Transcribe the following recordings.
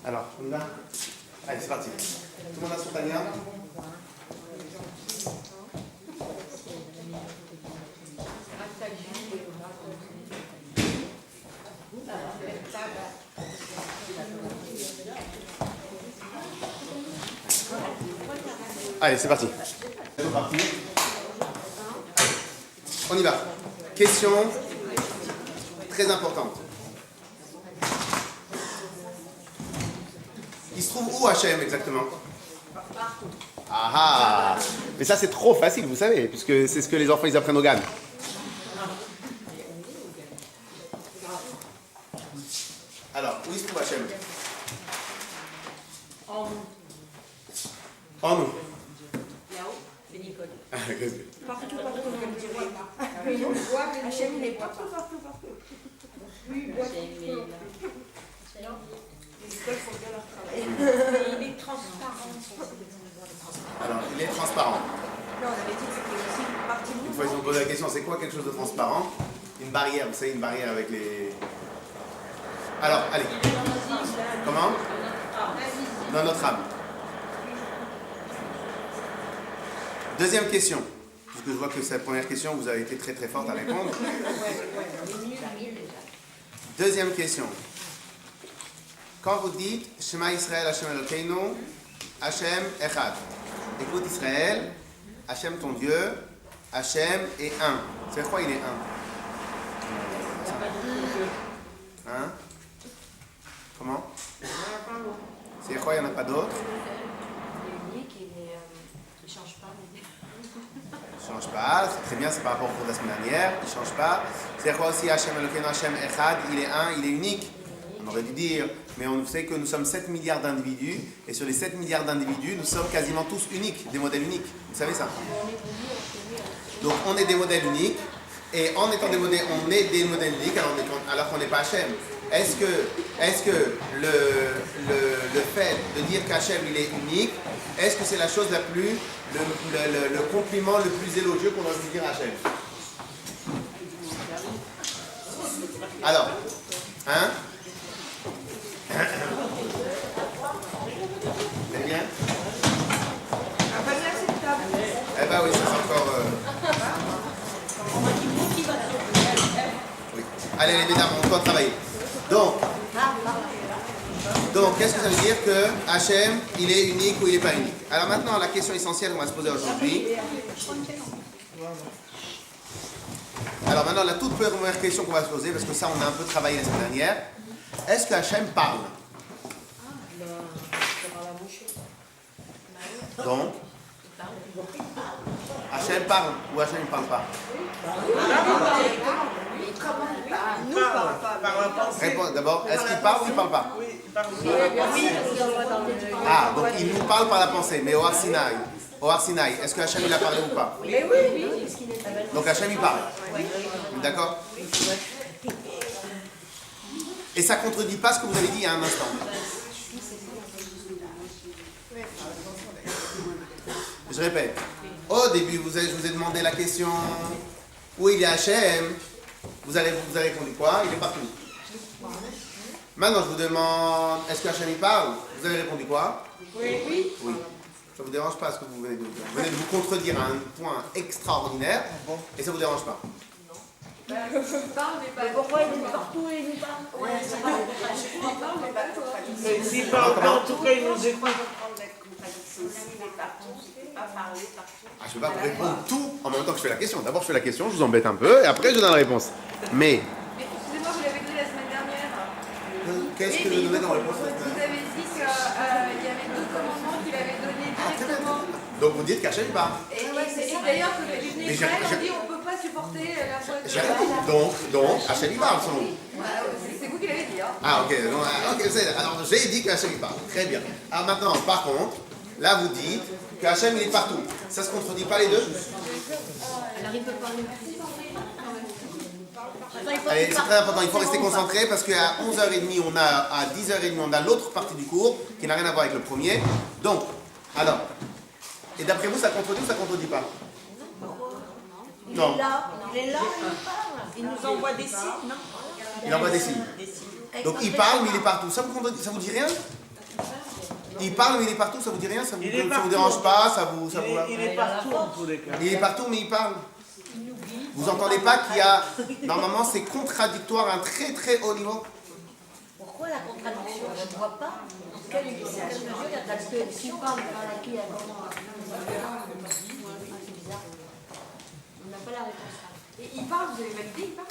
Alors, on y va? Allez, c'est parti. Tout le monde a son Tania? Allez, c'est parti. On y va. Question très importante. Il se trouve où Hachem exactement? Ah ah! Mais ça c'est trop facile, vous savez, puisque c'est ce que les enfants ils apprennent au GAN. Alors, où il se trouve Hachem? En nous. En nous. Là-haut, c'est Nicole. Partout, comme dirait. Hachem, il est partout. Oui, il faut bien leur travailler. Il est transparent. Alors, il est transparent. Non, on avait dit que c'était aussi une partie de nous. Une fois ils ont posé la question, c'est quoi quelque chose de transparent? Une barrière, vous savez, une barrière avec les... Alors, allez. Comment? Dans notre âme. Deuxième question. Puisque je vois que c'est la première question, vous avez été très très forte à répondre. Deuxième question. Quand vous dites Shema Israël, Hashem Elokeinu, Hashem Echad. Écoute Israël, Hashem ton Dieu, Hashem est un. C'est quoi il est un? Hein? Comment? C'est quoi il n'y en a pas d'autre? Il est unique, il ne change pas. Il ne change pas, c'est très bien, c'est par rapport au cours de la semaine dernière, il ne change pas. C'est quoi aussi Hashem Elokeinu, Hashem Echad, il est un, il est unique. On aurait dû dire, mais on sait que nous sommes 7 milliards d'individus, et sur les 7 milliards d'individus, nous sommes quasiment tous uniques, des modèles uniques. Vous savez ça? Donc on est des modèles uniques, et en étant des modèles, on est des modèles uniques alors qu'on n'est pas Hachem. Est-ce que le fait de dire qu'Hachem il est unique, est-ce que c'est la chose la plus, le compliment le plus élogieux qu'on a pu dire à Hachem? Alors, hein? C'est bien? Eh ben oui, ça c'est encore... Oui. Allez les mesdames, on doit travailler. Donc qu'est-ce que ça veut dire que Hachem, il est unique ou il n'est pas unique? Alors maintenant, la question essentielle qu'on va se poser aujourd'hui. Alors maintenant, la toute première question qu'on va se poser, parce que ça on a un peu travaillé la semaine dernière. Est-ce que Hachem parle? Donc, Hachem parle ou Hachem ne parle pas? Nous, par pensée. Réponds d'abord, est-ce qu'il parle ou il ne parle pas? Oui, il parle. Ah, donc il nous parle par la pensée, mais au Har Sinaï, est-ce que Hachem il a parlé ou pas? Oui, oui. Donc Hachem il parle. D'accord? Et ça ne contredit pas ce que vous avez dit il y a un instant. Je répète. Au début, je vous ai demandé la question où il est Hachem. Vous avez répondu quoi? Il est partout. Maintenant, je vous demande est-ce que Hachem il parle? Vous avez répondu quoi? Oui. Oui. Ça ne vous dérange pas ce que vous venez de dire? Vous venez de vous contredire à un point extraordinaire et ça ne vous dérange pas? Mais pourquoi il est partout et il nous parle? S'il parle pas, en tout cas, il nous écoute. Ah, je ne peux pas vous répondre tout en même temps que je fais la question. D'abord, je fais la question, je vous embête un peu, et après, je donne la réponse. Mais, Excusez-moi, vous l'avez dit la semaine dernière. qu'est-ce que je donnais dans la réponse? Vous avez dit qu'il y avait deux commandements qu'il avait donnés directement. Donc, vous dites qu'Hachem il parle. Et d'ailleurs, que les Bnei Israël ont dit on ne peut pas supporter la voix de... Donc, Hachem il parle, selon vous. C'est vous qui l'avez dit, hein. Ah, ok. Alors, j'ai dit qu'Hachem il parle. Très bien. Alors maintenant, par contre, là, vous dites qu'Hachem il est partout. Ça ne se contredit pas les deux? Alors il peut parler plus. Allez, c'est très important, il faut rester concentré parce qu'à 11h30, à 10h30, on a l'autre partie du cours qui n'a rien à voir avec le premier. Donc, alors, et d'après vous, ça contredit ou ça contredit pas? Non. Il est là, il nous parle. Il nous envoie des signes, non? Il envoie des signes. Donc il parle, mais il est partout. Ça vous dit rien? Il parle, mais il est partout, ça vous dit rien? Ça vous, Il est ça vous partout. dérange pas? Ça vous... Il est partout en tous les cas. Il est partout, mais il parle. Vous entendez pas qu'il y a... Normalement, c'est contradictoire à un très très haut niveau. Pourquoi la contradiction? Je ne vois pas. Dans quelle mesure il y a de la contradiction? C'est bizarre. On n'a pas la réponse. Et il parle, vous avez validé, il parle?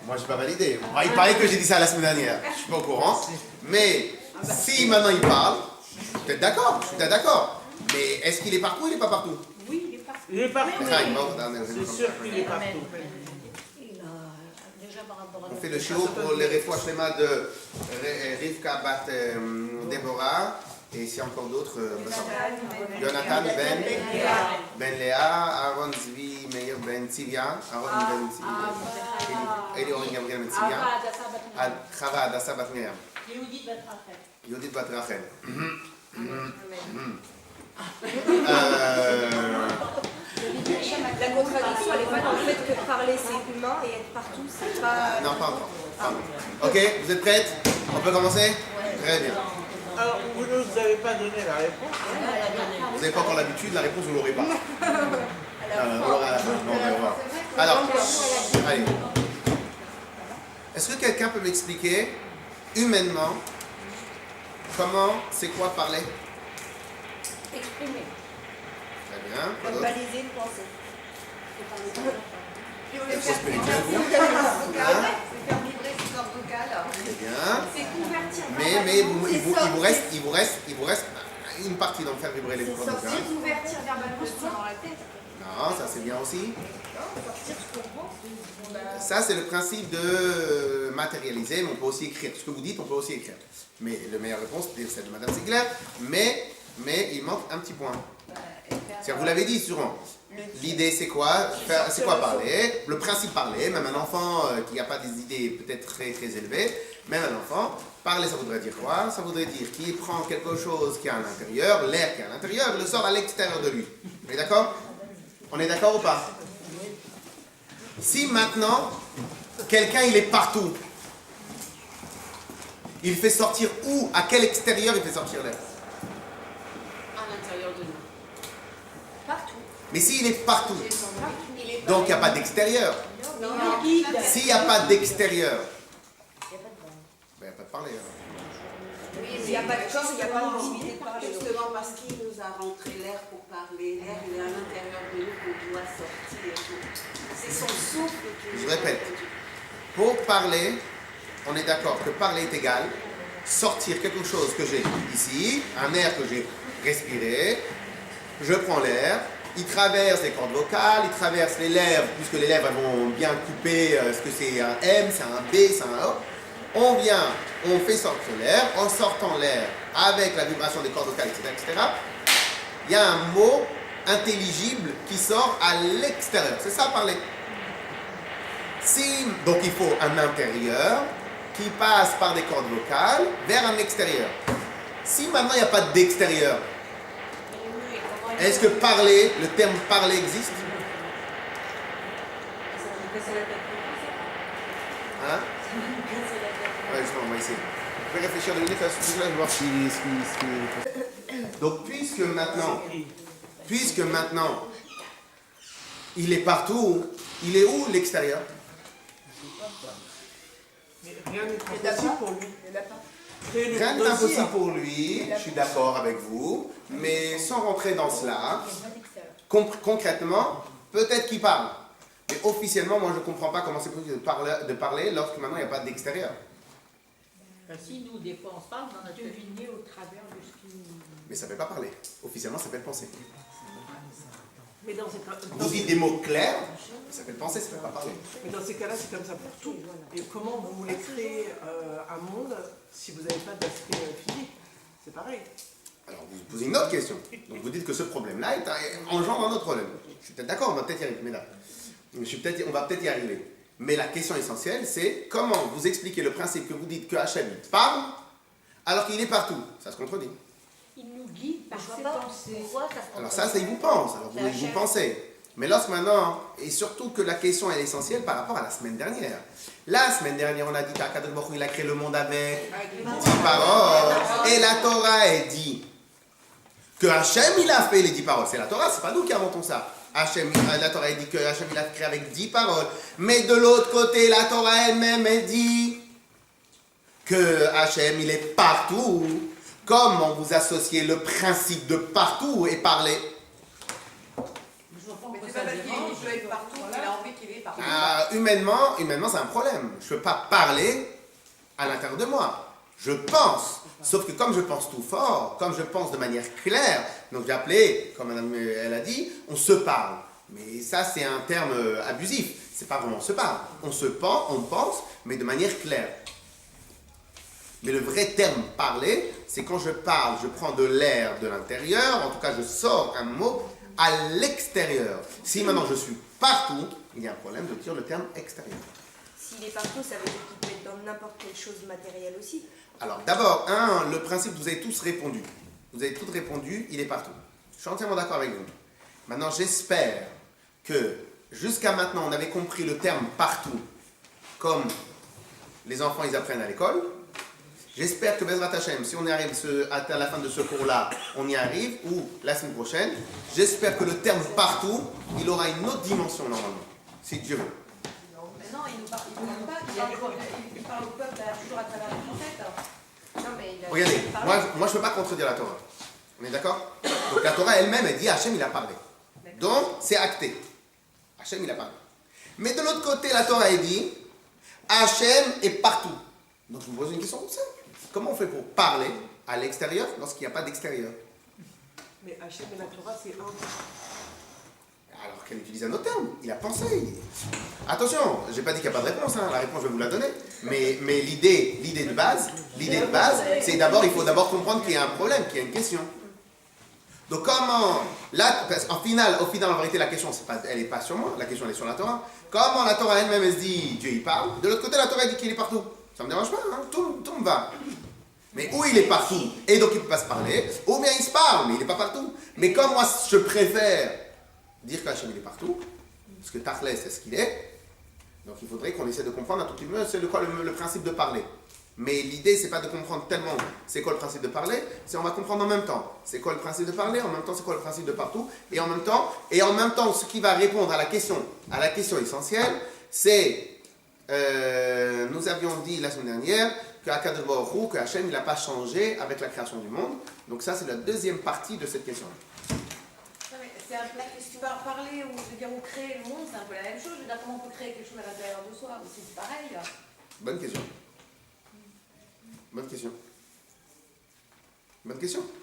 Moi, j'ai pas validé. Moi, il paraît que j'ai dit ça la semaine dernière. Je suis pas au courant. Mais si maintenant il parle, je suis peut-être d'accord. Je suis peut-être d'accord. Mais est-ce qu'il est partout ou il n'est pas partout? Oui, il est parti. Il est partout. C'est C'est sûr qu'il est partout. Déjà par rapport à On fait le show pour les refouach lema de Rivka Bat Deborah. Et ici encore d'autres. Jonathan Ben Léa, Aaron Zvi Meir Ben Tzivia, Aaron Ben Tzivia, Eliorin Gabriel Ben Tzivia, Chava Adassa Bat Miriam, Yehudit Bat Rachel. La contradiction, elle n'est pas dans le fait que parler c'est humain et être partout c'est pas. Non, pas encore. Ok, vous êtes prêtes? On peut commencer? Très bien. Alors, vous ne nous avez pas donné la réponse. Vous n'avez pas encore l'habitude, la réponse vous ne l'aurez pas. On l'aura à la fin. Non, on va voir. Alors, allez. Est-ce que quelqu'un peut m'expliquer, humainement, comment, c'est quoi parler? exprimer. Très bien. Quoi d'autre? Baliser une pensée. Puis on Quelque chose faire spirituel, vous? vibrer ses cordes vocales. Très bien. C'est convertir. Mais il vous reste une partie d'en faire vibrer les cordes vocales. C'est convertir verbalement ce qu'on a dans la tête. Non, ça c'est bien aussi. Sortir ce qu'on pense. Ça c'est le principe de matérialiser, mais on peut aussi écrire. Ce que vous dites, on peut aussi écrire. Mais la meilleure réponse, c'est celle de Madame Ziegler. Mais il manque un petit point. C'est-à-dire, vous l'avez dit sûrement. L'idée c'est quoi? C'est quoi parler? Le principe parler, même un enfant qui n'a pas des idées peut-être très très élevées, même un enfant, parler ça voudrait dire quoi? Ça voudrait dire qu'il prend quelque chose qui est à l'intérieur, l'air qui est à l'intérieur, il le sort à l'extérieur de lui. On est d'accord? On est d'accord ou pas? Si maintenant, quelqu'un il est partout, il fait sortir où? À quel extérieur il fait sortir l'air? À l'intérieur de nous. Partout. Mais s'il est partout, donc il n'y a pas d'extérieur. S'il n'y a pas d'extérieur, il n'y a pas de parler. S'il n'y a pas de corps, il n'y a pas de possibilité de parler. Justement parce qu'il nous a rentré l'air pour parler. L'air, il est à l'intérieur de nous qu'on doit sortir. C'est son souffle qui nous Je répète. Pour parler, on est d'accord que parler est égal. Sortir quelque chose que j'ai ici, un air que j'ai respiré, je prends l'air, il traverse les cordes vocales, il traverse les lèvres, puisque les lèvres vont bien couper, est-ce que c'est un M, c'est un B, c'est un O. On vient, on fait sortir l'air, en sortant l'air avec la vibration des cordes vocales, etc., etc., il y a un mot intelligible qui sort à l'extérieur. C'est ça parler. Donc il faut un intérieur qui passe par des cordes vocales vers un extérieur. Si maintenant il n'y a pas d'extérieur, est-ce que parler, le terme parler existe? Hein? Ouais, justement, on va essayer. Je vais réfléchir 2 minutes à ce sujet-là, je vais voir ce qui... Donc, puisque maintenant, il est partout, il est où l'extérieur? Mais rien n'est impossible pour lui. Rien n'est impossible pour lui, je suis d'accord avec vous, mais sans rentrer dans cela, concrètement, peut-être qu'il parle. Mais officiellement, moi je ne comprends pas comment c'est possible de parler lorsque maintenant il n'y a pas d'extérieur. Si nous, des fois, on se parle, on a deviné au travers de ce qui nous... Mais ça ne fait pas parler. Officiellement, ça s'appelle penser. Mais dans ces Vous dites des mots clairs, ça s'appelle penser, ça ne fait pas parler. Mais dans ces cas-là, c'est comme ça pour tout. Et comment vous voulez créer un monde si vous n'avez pas d'aspect physique? C'est pareil. Alors, vous posez une autre question. Donc, vous dites que ce problème-là engendre un autre problème. Je suis peut-être d'accord, on va peut-être y arriver. Mais là, on va peut-être y arriver. Mais la question essentielle, c'est comment vous expliquez le principe que vous dites que Hachem parle alors qu'il est partout. Ça se contredit. Il nous guide par Je vois ses pas pensées. pourquoi ça se Alors ça, il vous pense. Alors vous pensez. Mais lorsque maintenant, et surtout que la question est essentielle par rapport à la semaine dernière. La semaine dernière, on a dit qu'Akadosh Baruch Hu, il a créé le monde avec 10 paroles. Et la Torah est dit que Hachem, il a fait les 10 paroles. C'est la Torah, c'est pas nous qui inventons ça. La Torah dit que Hachem, il a créé avec 10 paroles. Mais de l'autre côté, la Torah elle-même, elle dit que Hachem, il est partout. Comment vous associez le principe de partout et parler? Mais c'est pas parce qu'il veut être partout qu'il a envie qu'il est partout. Humainement, c'est un problème. Je ne peux pas parler à l'intérieur de moi. Je pense. Sauf que comme je pense tout fort, comme je pense de manière claire, donc j'ai appelé, comme madame elle a dit, on se parle. Mais ça, c'est un terme abusif. C'est pas vraiment on se parle. On pense, mais de manière claire. Mais le vrai terme parler, c'est quand je parle, je prends de l'air de l'intérieur, en tout cas je sors un mot à l'extérieur. Si maintenant je suis partout, il y a un problème de dire le terme extérieur. S'il est partout, ça veut dire qu'il peut être dans n'importe quelle chose matérielle aussi. Alors d'abord, le principe, vous avez tous répondu. Vous avez tous répondu, il est partout. Je suis entièrement d'accord avec vous. Maintenant, j'espère que jusqu'à maintenant, on avait compris le terme partout, comme les enfants, ils apprennent à l'école. J'espère que Bezrat Hashem, si on y arrive à la fin de ce cours-là, on y arrive, ou la semaine prochaine, j'espère que le terme partout, il aura une autre dimension normalement, si Dieu veut. Mais non, il ne parle pas, il parle au peuple toujours à travers les prophètes. Non, mais il a Regardez, parlé. moi je ne peux pas contredire la Torah. On est d'accord? Donc la Torah elle-même, elle dit Hachem, il a parlé. Donc c'est acté. Hachem, il a parlé. Mais de l'autre côté, la Torah, elle dit Hachem est partout. Donc je me pose une question comme ça. Comment on fait pour parler à l'extérieur lorsqu'il n'y a pas d'extérieur? Mais Hachem et la Torah, c'est un. Alors qu'elle utilise un autre terme, il a pensé. Attention, je n'ai pas dit qu'il n'y a pas de réponse, la réponse je vais vous la donner. Mais l'idée de base, c'est il faut d'abord comprendre qu'il y a un problème, qu'il y a une question. Donc comment, là, au final, en vérité, la question, elle n'est pas sur moi, la question elle est sur la Torah. Comment la Torah elle-même, elle se dit, Dieu il parle, de l'autre côté, la Torah elle dit qu'il est partout. Ça ne me dérange pas, tout me va. Mais où il est partout, et donc il ne peut pas se parler, ou bien il se parle, mais il n'est pas partout. Mais comme moi, je préfère dire qu'Hachem il est partout, parce que Tachlès c'est ce qu'il est, donc il faudrait qu'on essaie de comprendre un tout petit peu c'est le principe de parler. Mais l'idée c'est pas de comprendre tellement c'est quoi le principe de parler, c'est on va comprendre en même temps c'est quoi le principe de parler, en même temps c'est quoi le principe de partout, et en même temps ce qui va répondre à la question essentielle, c'est nous avions dit la semaine dernière que Hachem il n'a pas changé avec la création du monde, donc ça c'est la deuxième partie de cette question. C'est un peu, si tu vas parler ou dire ou créer le monde, c'est un peu la même chose. Je veux dire, comment on peut créer quelque chose à l'intérieur de soi aussi, c'est pareil. Là. Bonne question.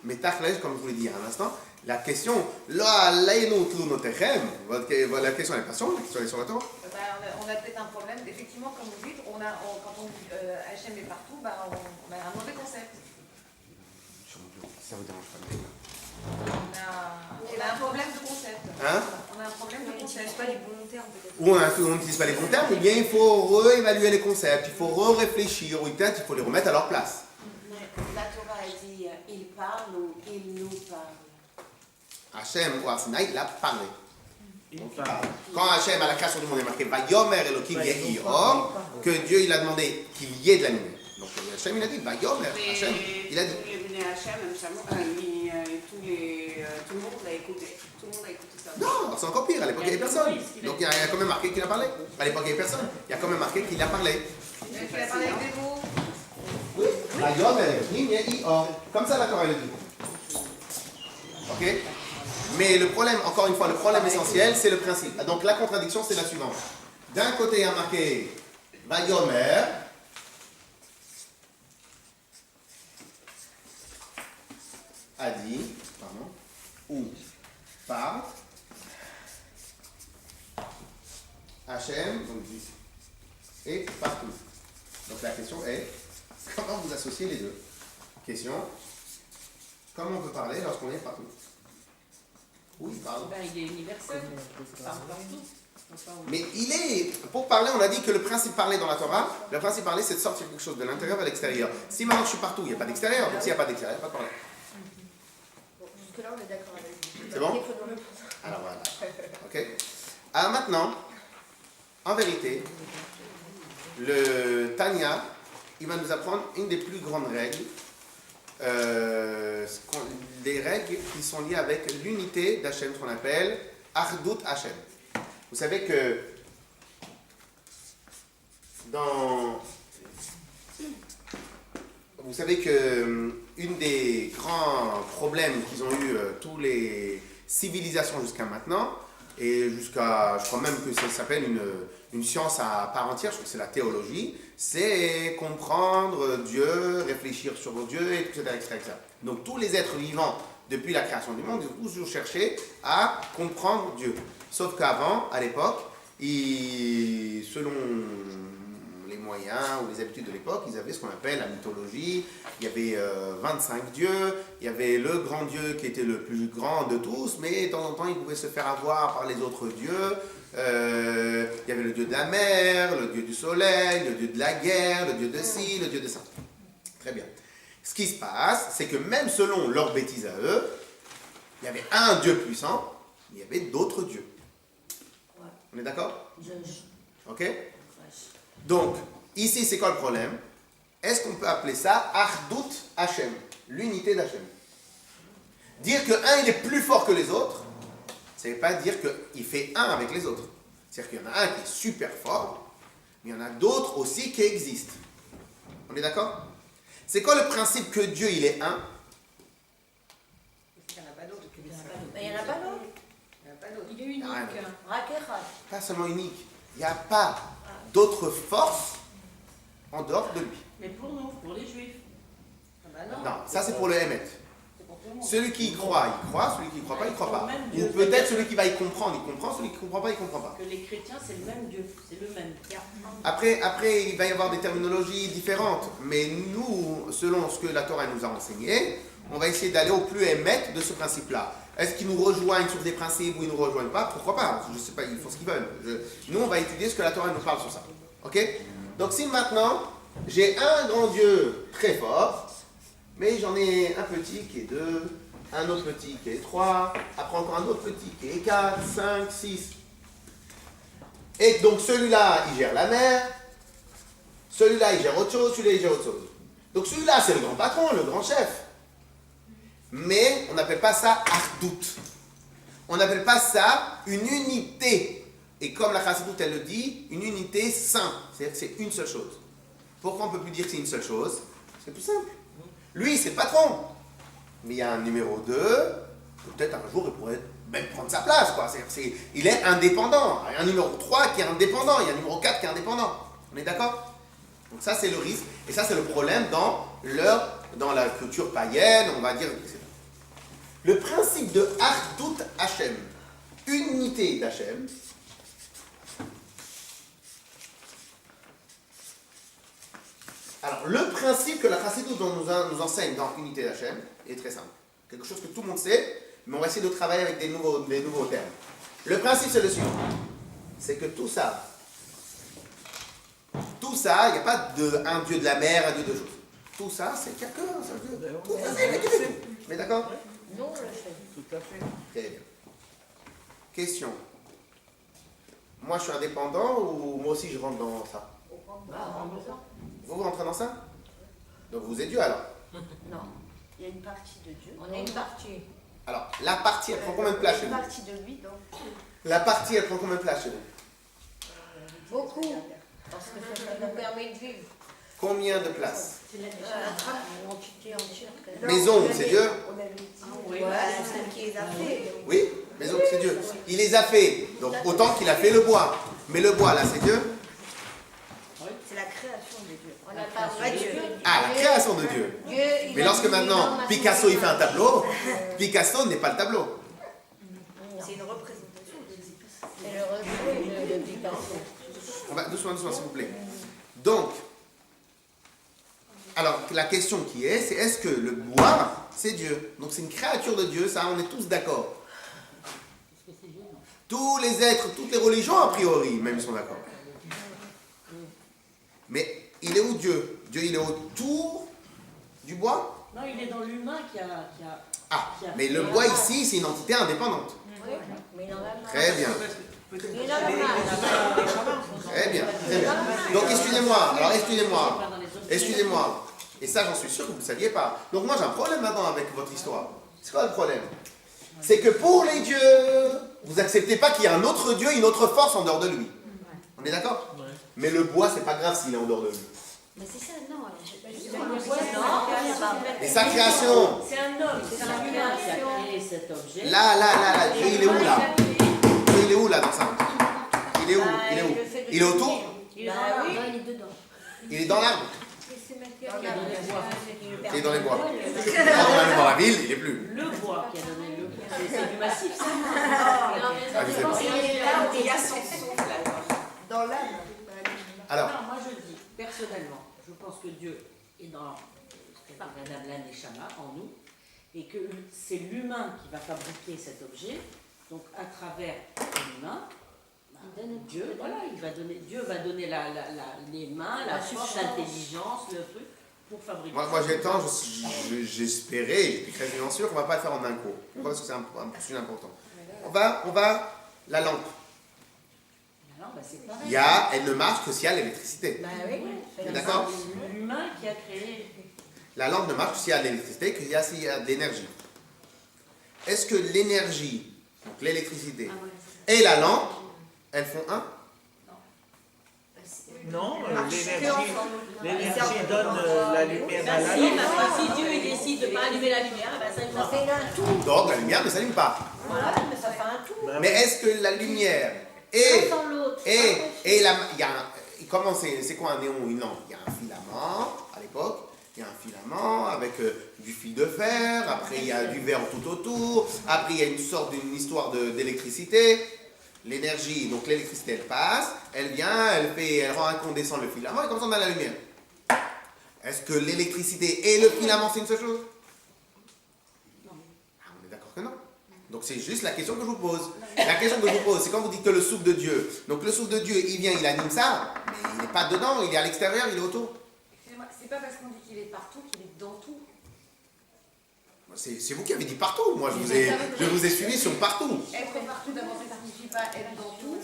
Mais Tachlès, comme je vous l'ai dit il y a un instant, la question, la question n'est pas sur moi, la question est sur la Torah. On a peut-être un problème, effectivement, comme vous dites, quand on dit Hachem est partout, on a un mauvais concept. Ça vous dérange pas? On a un problème de concept. Hein? On a un problème de On n'utilise concept. pas les bons termes peut-être. Ou on n'utilise pas les bons termes, ou bien il faut réévaluer les concepts, il faut réfléchir, ou peut-être il faut les remettre à leur place. La Torah a dit il parle ou il nous parle. Hachem ou Arsinaï, il a parlé. Il Donc, il parle. parle. Quand Hachem, à la création du monde, est marqué Vayomer Elohim Yehi Or, que Dieu il a demandé qu'il y ait de la lumière. Donc Hachem il a dit Vayomer, Hachem il a dit. Tous les Bnei Hachem, tout le monde l'a écouté. Tout le monde a écouté ça. Non, c'est encore pire, à l'époque il n'y avait personne. Donc il y a quand même marqué qu'il a parlé. À l'époque il n'y avait personne, il y a quand même marqué qu'il a parlé. Il a parlé avec des mots. Oui, Vayomer Elohim Yehi Or. Comme ça la Torah le dit. Ok? Mais le problème, encore une fois, le problème essentiel, c'est le principe. Donc la contradiction, c'est la suivante. D'un côté, il y a marqué Vayomer, a dit, pardon, ou par Hachem, donc dit, et partout. Donc la question est, comment vous associez les deux? Question, comment on peut parler lorsqu'on est partout? Oui, pardon. Il est universel. Il parle partout. Mais pour parler, on a dit que le principe parler dans la Torah, le principe parler, c'est de sortir quelque chose de l'intérieur à l'extérieur. Si maintenant je suis partout, il n'y a pas d'extérieur, donc s'il n'y a pas d'extérieur, il n'y a pas de problème. Jusque-là, on est d'accord avec vous. C'est bon? Alors voilà. Ok? Alors maintenant, en vérité, le Tanya, il va nous apprendre une des plus grandes règles, des règles qui sont liées avec l'unité d'Hachem, ce qu'on appelle Ardut Hachem. Vous savez que vous savez que une des grands problèmes qu'ils ont eu tous les civilisations jusqu'à maintenant, et jusqu'à, je crois même que ça s'appelle une science à part entière, je crois que c'est la théologie, c'est comprendre Dieu, réfléchir sur Dieu, etc., etc., etc. Donc tous les êtres vivants, depuis la création du monde, ils ont toujours cherché à comprendre Dieu. Sauf qu'avant, à l'époque, selon les moyens ou les habitudes de l'époque, ils avaient ce qu'on appelle la mythologie. Il y avait 25 dieux, il y avait le grand Dieu qui était le plus grand de tous, mais de temps en temps, il pouvait se faire avoir par les autres dieux. Il y avait le dieu de la mer, le dieu du soleil, le dieu de la guerre, le dieu de ci, le dieu de ça. Très bien. Ce qui se passe, c'est que même selon leurs bêtises à eux, il y avait un Dieu puissant, mais il y avait d'autres dieux. On est d'accord? Ok? Donc, ici, c'est quoi le problème? Est-ce qu'on peut appeler ça Ardut Hachem, l'unité d'Hachem? Dire qu'un il est plus fort que les autres, ça ne veut pas dire qu'il fait un avec les autres. C'est-à-dire qu'il y en a un qui est super fort, mais il y en a d'autres aussi qui existent. On est d'accord? C'est quoi le principe que Dieu, il est un? Il n'y en a pas d'autres. Mais il n'y en a pas d'autre. Il est unique. Rakerat. Pas seulement unique. Il n'y a pas d'autre force en dehors de lui. Mais pour nous, pour les juifs. Ah bah non. Non, ça c'est pour le Hémet. C'est pour tout le monde. Celui qui y croit, il croit. Celui qui ne croit pas, il ne croit pas. Même Ou Dieu. peut-être celui qui va y comprendre, il comprend. Celui qui ne comprend pas, il ne comprend pas. Que les chrétiens, c'est le même Dieu. C'est le même. Après, il va y avoir des terminologies différentes. Mais nous, selon ce que la Torah nous a enseigné, on va essayer d'aller au plus émettre de ce principe-là. Est-ce qu'ils nous rejoignent sur des principes ou ils ne nous rejoignent pas? Pourquoi pas? Je ne sais pas, ils font ce qu'ils veulent. Nous, on va étudier ce que la Torah nous parle sur ça. Ok? Donc si maintenant, j'ai un grand Dieu très fort, mais j'en ai un petit qui est 2, un autre petit qui est 3, après encore un autre petit qui est 4, 5, 6. Et donc celui-là, il gère la mer, celui-là, il gère autre chose, celui-là, il gère autre chose. Donc celui-là, c'est le grand patron, le grand chef. Mais on n'appelle pas ça Ardut. On n'appelle pas ça une unité. Et comme la Chassidut, elle le dit, une unité sainte. C'est-à-dire que c'est une seule chose. Pourquoi on ne peut plus dire que c'est une seule chose? C'est plus simple. Lui, c'est le patron. Mais il y a un numéro 2, peut-être un jour, il pourrait même prendre sa place, quoi. Il est indépendant. Il y a un numéro 3 qui est indépendant. Il y a un numéro 4 qui est indépendant. On est d'accord? Donc ça, c'est le risque. Et ça, c'est le problème dans la culture païenne, on va dire, etc. Le principe de Ardut Hachem, unité d'Hachem, alors le principe que la Chassidut nous enseigne dans unité d'Hachem est très simple. Quelque chose que tout le monde sait, mais on va essayer de travailler avec des nouveaux termes. Le principe, c'est le suivant. C'est que tout ça, il n'y a pas un Dieu de la mer, un Dieu de choses. Tout ça, c'est quelqu'un, c'est un Dieu. Tout ça, c'est quelqu'un. Mais d'accord? Non, on l'a fait. Tout à fait. Très bien. Question. Moi, je suis indépendant ou moi aussi je rentre dans ça? Vous rentrez dans ça? Donc vous êtes Dieu alors? Non, il y a une partie de Dieu. On est une partie. Alors, la partie, elle prend combien de place chez Une vous? partie de lui, donc. La partie, elle prend combien de place chez vous? Beaucoup. Parce que ça nous permet de vivre. Combien de place? L'entité entière. Maison, c'est Dieu? On avait dit. oui. Ouais, c'est celle qui les a fait. Oui, maison, c'est Dieu. Il les a fait, donc autant qu'il a fait le bois. Mais le bois, là, c'est Dieu? C'est la création de Dieu. On a parlé de Dieu. Ah, la création de Dieu. Mais lorsque maintenant Picasso il fait un tableau, Picasso n'est pas le tableau. C'est une représentation de Dieu. C'est le reflet de Picasso. On va doucement, s'il vous plaît. Donc, alors la question qui est, c'est est-ce que le bois, c'est Dieu? Donc c'est une créature de Dieu, ça on est tous d'accord. Tous les êtres, toutes les religions a priori, même ils sont d'accord. Mais il est où Dieu? Dieu il est autour du bois? Non, il est dans l'humain qui a Ah, qui a mais fait le un- bois ici, c'est une entité indépendante. Oui, mais il en a marre. Très bien. Peut-être Il les en a marre. chamans. Très bien, très bien. Donc excusez-moi, alors excusez-moi. Et ça, j'en suis sûr que vous ne saviez pas. Donc moi, j'ai un problème maintenant avec votre histoire. C'est quoi le problème? C'est que pour les dieux, vous acceptez pas qu'il y ait un autre dieu, une autre force en dehors de lui. On est d'accord? Mais le bois, c'est pas grave s'il est en dehors de lui. Mais c'est ça, non. Et sa création, C'est un homme, c'est un Qui humain. a créé cet objet. là, Dieu, il est où là? Dieu, il est où là dans ça? Il est où? Il est où? Il est autour? Il est dans l'arbre, il est dedans. Il est dans l'arbre? Qui a donné le bois. Il est dans les bois. Quand on va dans la ville, il est plus. Le bois qui a donné le bois. C'est du massif, ça. Ah, je sais pas. Il est là où il y a son souffle alors. Dans l'âme. Alors, Non, moi je dis, personnellement, je pense que Dieu est dans Madame la Neshama, en nous, et que c'est l'humain qui va fabriquer cet objet, donc à travers l'humain, Dieu, voilà, Dieu va donner les mains, la force, l'intelligence, le truc, pour fabriquer. moi j'attends, j'espérais, j'étais quasiment sûr qu'on ne va pas le faire en un cours. Pourquoi? Parce que c'est un sujet important. On va, la lampe. Non, bah c'est pareil. Elle ne marche que s'il y a l'électricité. Bah oui. D'accord? C'est l'humain qui a créé. La lampe ne marche que s'il y a de l'électricité, s'il y a de l'énergie. Est-ce que l'énergie, donc l'électricité, et la lampe, elles font un? Non, l'énergie donne la lumière à la Si, lampe. parce que si Dieu il décide de ne pas allumer la lumière, ben ça Ça fait un tout. Donc la lumière ne s'allume pas. Voilà, mais ça fait un tout. Mais est-ce que la lumière et Sans l'autre. il y a comment c'est quoi un néon, une lampe? Il y a un filament à l'époque. Il y a un filament avec du fil de fer, après il y a du verre tout autour, après il y a une sorte d'une histoire d'électricité. L'énergie, donc l'électricité elle passe, elle vient, elle rend incandescent le filament et comme ça on a la lumière. Est-ce que l'électricité et le filament c'est une seule chose? Non. Ah, on est d'accord que non. Donc c'est juste la question que je vous pose. La question que je vous pose, c'est quand vous dites que le souffle de Dieu, donc le souffle de Dieu il vient, il anime ça, mais il n'est pas dedans, il est à l'extérieur, il est autour. Excusez-moi, c'est pas parce qu'on dit qu'il est partout qu'il est dans tout. C'est vous qui avez dit partout. Moi, je vous ai suivi sur partout. Être partout, d'abord, ça ne signifie pas être dans tout.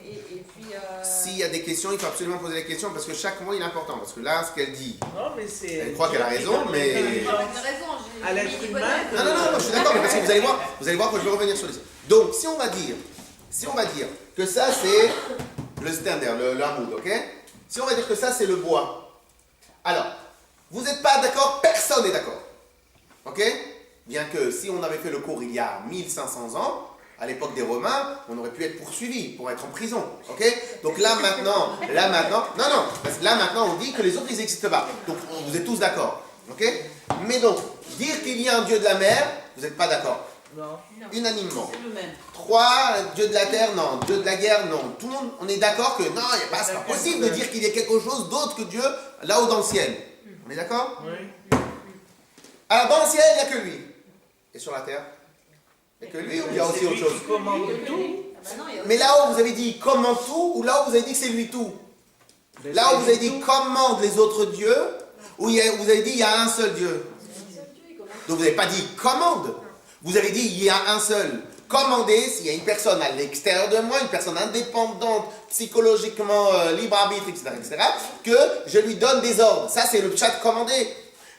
Et puis. S'il y a des questions, il faut absolument poser les questions parce que chaque mot il est important. Parce que là, ce qu'elle dit, Non, mais c'est. elle croit qu'elle a raison, mais. Vous avez raison, À j'ai l'être mis humain. Non, je suis d'accord, mais parce que vous allez voir que je vais revenir sur les. Donc, si on va dire que ça c'est le standard, le hamoud, ok? Si on va dire que ça c'est le bois, alors, vous n'êtes pas d'accord, personne n'est d'accord, ok? Bien que si on avait fait le cours il y a 1500 ans, à l'époque des Romains, on aurait pu être poursuivi pour être en prison, ok? Donc là maintenant, parce que là maintenant on dit que les autres ils n'existent pas. Donc vous êtes tous d'accord, ok? Mais donc, dire qu'il y a un dieu de la mer, vous n'êtes pas d'accord. Non. Unanimement. C'est le même. 3, dieu de la terre, non. Dieu de la guerre, non. Tout le monde, on est d'accord que non, c'est pas possible de dire qu'il y ait quelque chose d'autre que Dieu là-haut dans le ciel. On est d'accord? Oui. Alors dans le ciel, il n'y a que lui. Et sur la terre? Il n'y a que lui ou il y a aussi autre chose? Qui commande tout. Mais là où vous avez dit commande tout, ou là où vous avez dit que c'est lui tout? Là où vous avez dit commande les autres dieux, ou vous avez dit il y a un seul Dieu? Donc vous n'avez pas dit commande. Vous avez dit il y a un seul. Commander, s'il y a une personne à l'extérieur de moi, une personne indépendante, psychologiquement libre arbitre, etc., que je lui donne des ordres. Ça, c'est le chat commander.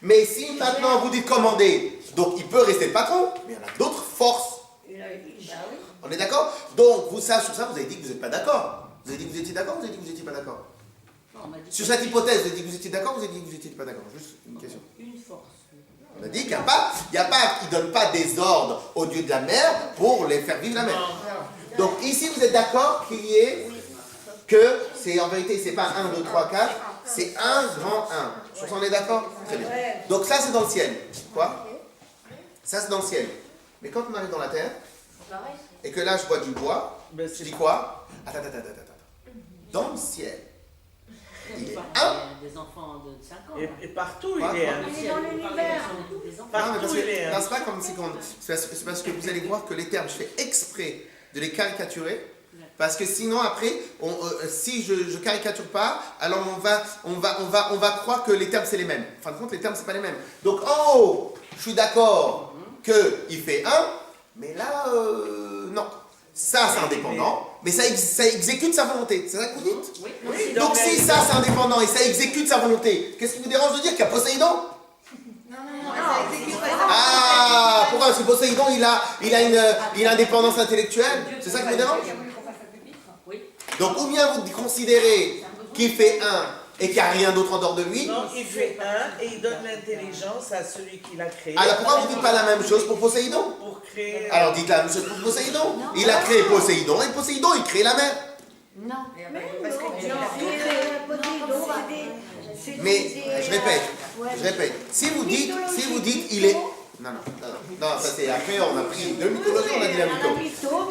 Mais si maintenant vous dites commander, donc il peut rester le patron, mais il y en a d'autres forces. On est d'accord? Donc, sur ça, vous avez dit que vous n'êtes pas d'accord. Vous avez dit que vous étiez d'accord, vous avez dit que vous n'étiez pas d'accord. Sur cette hypothèse, vous avez dit que vous étiez d'accord, vous avez dit que vous n'étiez pas d'accord. Juste une question. Une force. On a dit qu'il ne donne pas des ordres aux dieux de la mer pour les faire vivre la mer. Donc ici, vous êtes d'accord qu'il y ait que, c'est en vérité, c'est pas 1, 2, 3, 4, c'est un grand 1. On est d'accord? Très bien. Donc ça, c'est dans le ciel. Quoi? Ça, c'est dans le ciel. Mais quand on arrive dans la terre, et que là, je vois du bois, Ben, je dis quoi? Attends. Dans le ciel, il est un. Des enfants de 5 ans. Et partout, Quoi, il est. quoi Il est dans l'univers. Non, mais Partout, parce que, il est. non, c'est pas comme si c'est parce que vous allez voir que les termes, je fais exprès de les caricaturer Parce que sinon, après, si je caricature pas, alors on va croire que les termes, c'est les mêmes. En fin de compte, les termes, c'est pas les mêmes. Donc, en haut, je suis d'accord qu'il fait 1, mais là, non. Ça, c'est indépendant, mais ça exécute sa volonté. C'est ça que vous dites? Oui. Donc, si ça, c'est indépendant et ça exécute sa volonté, qu'est-ce qui vous dérange de dire qu'il y a Poséidon? Ça exécute pas. Ah, pourquoi? Parce que Poséidon, il a une indépendance intellectuelle. C'est ça qui vous dérange? Oui. Donc, ou bien vous considérez qu'il fait 1 et qu'il n'y a rien d'autre en dehors de lui. Non, il fait 1 et il donne l'intelligence à celui qui l'a créé. Alors, pourquoi vous ne dites pas la même chose pour Poséidon? Pour créer. Alors, dites la même chose pour Poséidon. Il a créé Poséidon et Poséidon, il crée la mer. Non. Parce que Dieu Mais, je répète. Si vous dites, il est... Non, ça c'est après, on a pris deux mythologies, on a dit la mytho. Mytho.